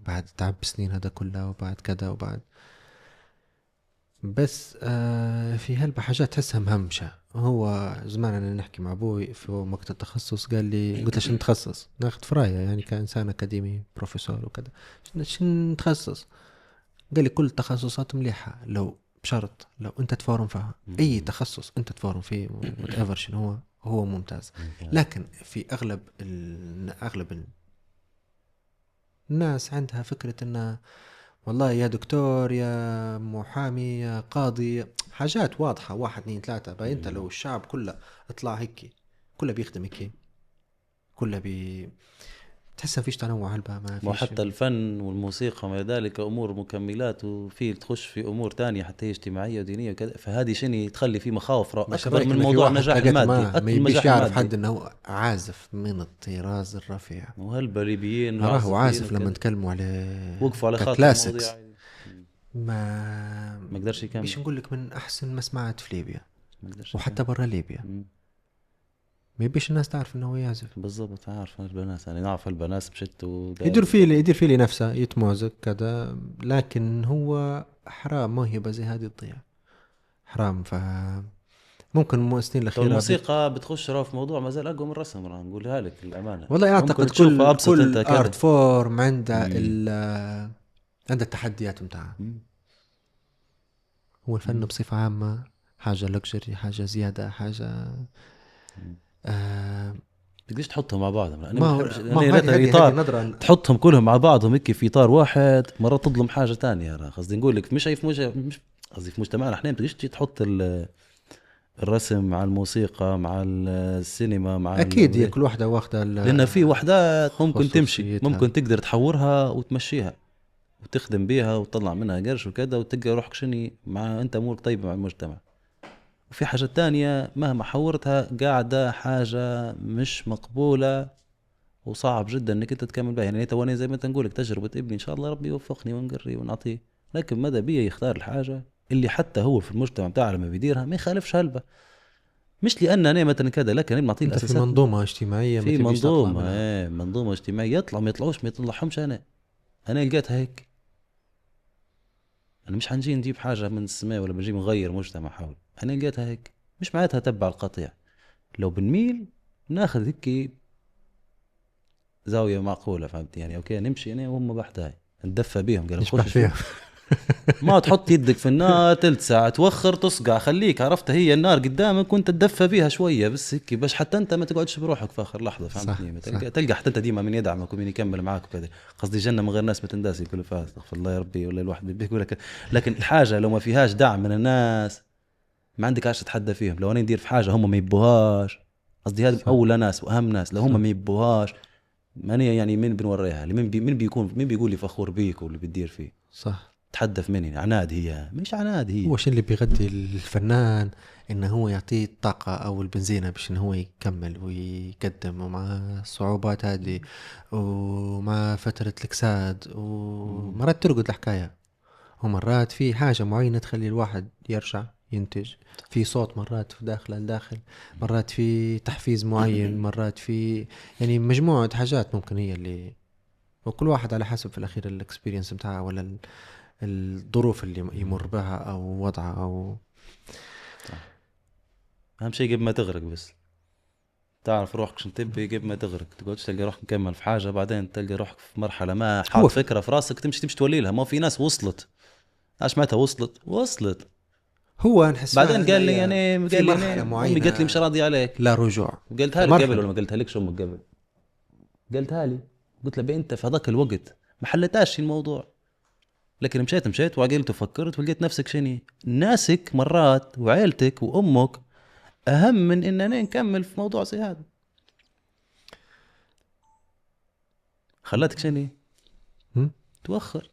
بعد تعب سنين هذا كله وبعد كذا وبعد، بس في هلبة حاجات تحسها مهمشه. هو زمان انا نحكي مع ابوي في وقت التخصص، قال لي قلت له شنو نتخصص، ناخذ فرايه يعني كانسان اكاديمي بروفيسور وكذا، شنو نتخصص؟ قال لي كل التخصصات مليحه لو بشرط لو انت تفورم فيها، اي تخصص انت تفورم فيه whatever شنو هو ممتاز. لكن في اغلب الناس عندها فكره انه والله يا دكتور يا محامي يا قاضي، حاجات واضحة 1 2 3. بقى انت لو الشعب كله اطلع هيك، كله بيخدم هيك، كله تحس ما فيش تنوع هلبا، ما فيش. وحتى الفن والموسيقى وما ذلك امور مكملات، وفي تخش في امور تانية حتى هي اجتماعيه ودينيه وكذا، فهذه شنو تخلي في مخاوف مش اكبر رأيك من إن في موضوع واحد النجاح لقيت المادي، ما اكبر من يبيش النجاح يعرف حد المادي. انه هو عازف من الطراز الرفيع، وهلبا ليبيين راه معزفين عازف لما وكذا نتكلموا عليه وقفوا على خاطر ككلاسيكس. المواضيع. ما قدرش يكمل. مش نقول لك من احسن ما سمعت في ليبيا ما قدرش وحتى برا ليبيا. يكمل. ما يبيش الناس تعرف انه هو يعزف. بالضبط. عارف البنات، يعني نعرف البنات مشت يدير فيه نفسه يتموزك كذا، لكن هو حرام موهبة زي هذه تضيع، حرام. ممكن السنين تو الأخيرة الموسيقى بتخش راه في موضوع مازال اقوى من الرسم، راه نقولها لك الامانه. والله أعتقد ممكن تشوفها ابسط كل انت كذا. ارت فورم عندها عندها التحديات متاعها. هو الفن بصفة عامة حاجة لكجري، حاجة زيادة، حاجة تقدرش تحطهم مع بعضهم. انا ما ما هو بحبش ما هو يعني هذه اطار نظرة. تحطهم كلهم مع بعضهم هيك في اطار واحد، مرة تظلم حاجه تانية. راه قصدي نقول لك مش اي مش قصدي في مجتمعنا احنا تقدرش تحط الرسم مع الموسيقى مع السينما مع أكيد هي كل واحدة واخدة لان في وحدات ممكن تمشي، خصوصيتها. ممكن تقدر تحورها وتمشيها وتخدم بيها وتطلع منها قرش وكذا، وتلقى روحك شني مع انت امور طيبه مع المجتمع. وفي حاجات تانية مهما حورتها قاعدة حاجة مش مقبولة، وصعب جدا انك انت تكمل بها. يعني تواني زي ما انت نقولك تجربة ابني ان شاء الله ربي يوفقني ونقري ونعطيه، لكن ماذا بيه يختار الحاجة اللي حتى هو في المجتمع بتاعه لما بيديرها ما يخالفش هلبة. مش لان انا مثلا كذا، لكن انا نعطيه انت في الاساسات. منظومة اجتماعية في ما تبيش تطلع منظومة منها. منظومة اجتماعية، يطلع ما يطلعوش ما يطلعهمش. انا لقيتها هيك. انا مش حنجي نجيب حاجة من السماء ولا بنجي نغير مجتمع حول. انا لقيتها هيك، مش معناتها تبع القطيع. لو بنميل ناخذ هيك زاوية معقولة، فهمت يعني؟ اوكي نمشي انا وهم بحداي ندفى بيهم، قال نشبح نخش فيها. ما تحط يدك في النار تلت ساعة توخر تصقع، خليك عرفت هي النار قدامك وانت تدفى بيها شوية بس هيك، باش حتى انت ما تقعدش بروحك في اخر لحظة، فهمتني؟ تلقى حتى انت ديما من يدعمك ومن يكمل معاك وكذا. قصدي جنة من غير ناس ما تنداس، يقول فاز استغفر الله يا ربي، ولا الواحد بيقول لك. لكن الحاجة لو ما فيهاش دعم من الناس ما عندك عاش تتحدى فيهم. لو انا ندير في حاجة هم ما يبوهاش، قصدي هذا اولى ناس واهم ناس، لو هم ما يبوهاش ماني يعني مين بنوريها اللي مين بيكون مين بيقول لي فخور بيك واللي بتدير فيه. صح. تحدث مني عناد، هي مش عناد. هي هو شو اللي بيغدي الفنان انه هو يعطيه الطاقة او البنزينة باش انه هو يكمل ويقدم، ومع الصعوبات هذه ومع فترة الكساد ومرات ترقد الحكاية، ومرات في حاجة معينة تخلي الواحد يرجع ينتج، في صوت مرات في داخل الداخل، مرات في تحفيز معين، مرات في يعني مجموعة حاجات ممكن هي اللي، وكل واحد على حسب في الأخير الإكسبيرينس بتاعه ولا الظروف اللي يمر بها أو وضعه أو. اهم شيء قبل ما تغرق بس تعرف روحك شن تبي قبل ما تغرق. تقعدش تلقى روحك مكمل في حاجة بعدين تلقى روحك في مرحلة ما حاط فكرة في راسك تمشي تولي لها. ما في ناس وصلت عاش ماتها وصلت هو نحس بعدين قال لي يعني قال لي امي قالت لي مش راضي عليك لا رجوع. قلتها لك قبل ولا ما قلتها لكش امك قبل؟ قلتها لي، قلت له انت في هذاك الوقت ما حلتاش الموضوع، لكن مشيت وعقلت وفكرت ولقيت نفسك شني ناسك مرات وعيلتك وامك اهم من اننا نكمل في موضوع زي هذا. خلاتك شني توخر.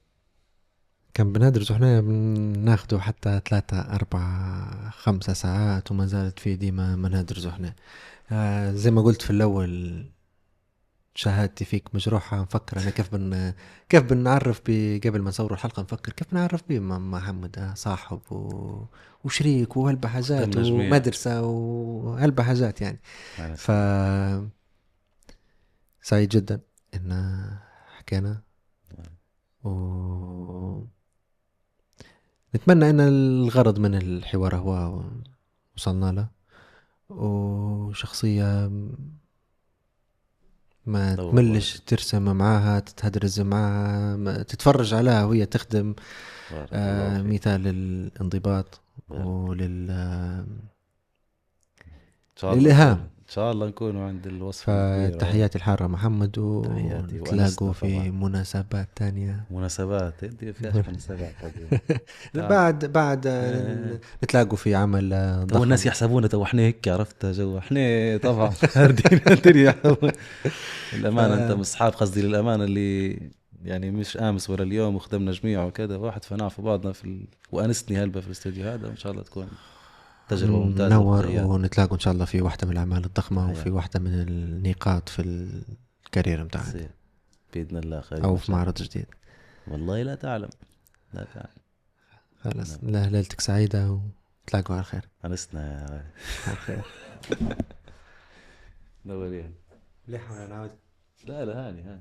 كان بندرس احنا بناخده حتى 3 4 5 ساعات وما زالت في ديما ما ندرس احنا. زي ما قلت في الاول شهادتي فيك مجروحة. نفكر انا كيف بنعرف قبل ما نصور الحلقة، نفكر كيف نعرف بيه محمد صاحب وشريك وهلبة حاجات ومدرسة وهلبة حاجات يعني. ف سعيد جدا ان حكينا نتمنى ان الغرض من الحوار هو وصلنا له، وشخصية ما تملش ترسم معاها تتهدرز معاها تتفرج عليها وهي تخدم مثال للانضباط للإلهام شاء الله نكونوا عند الوصفة الكبيرة. فتحياتي الحارة محمد، تحياتي وتلاقوا وأنسنا في طبعاً. مناسبات تانية مناسبات دي فيهاش مناسبات هذه. بعد نتلاقوا في عمل تو ضخم. الناس يحسبونا تو احنا هيك، عرفت جو احنا طبعا خاردين الدنيا. الامانه انت من اصحاب، قصدي للامانه اللي يعني مش امس ولا اليوم، وخدمنا جميع وكذا واحد، فنعرف بعضنا وانسني هلبة في الاستوديو هذا، وان شاء الله تكون تجربه ممتازه نور، وخيال. ونتلاقوا ان شاء الله في واحدة من الاعمال الضخمة، وفي أيوة. واحدة من النقاط في الكارير متاعنا، تصير باذن الله خير. او في معرض جديد. والله لا تعلم، لا تعلم. خلاص، لا ليلتك سعيدة، وتلاقوا على خير. انسنا يا غالي. على خير. نورين. ليه حاول نعود؟ لا هاني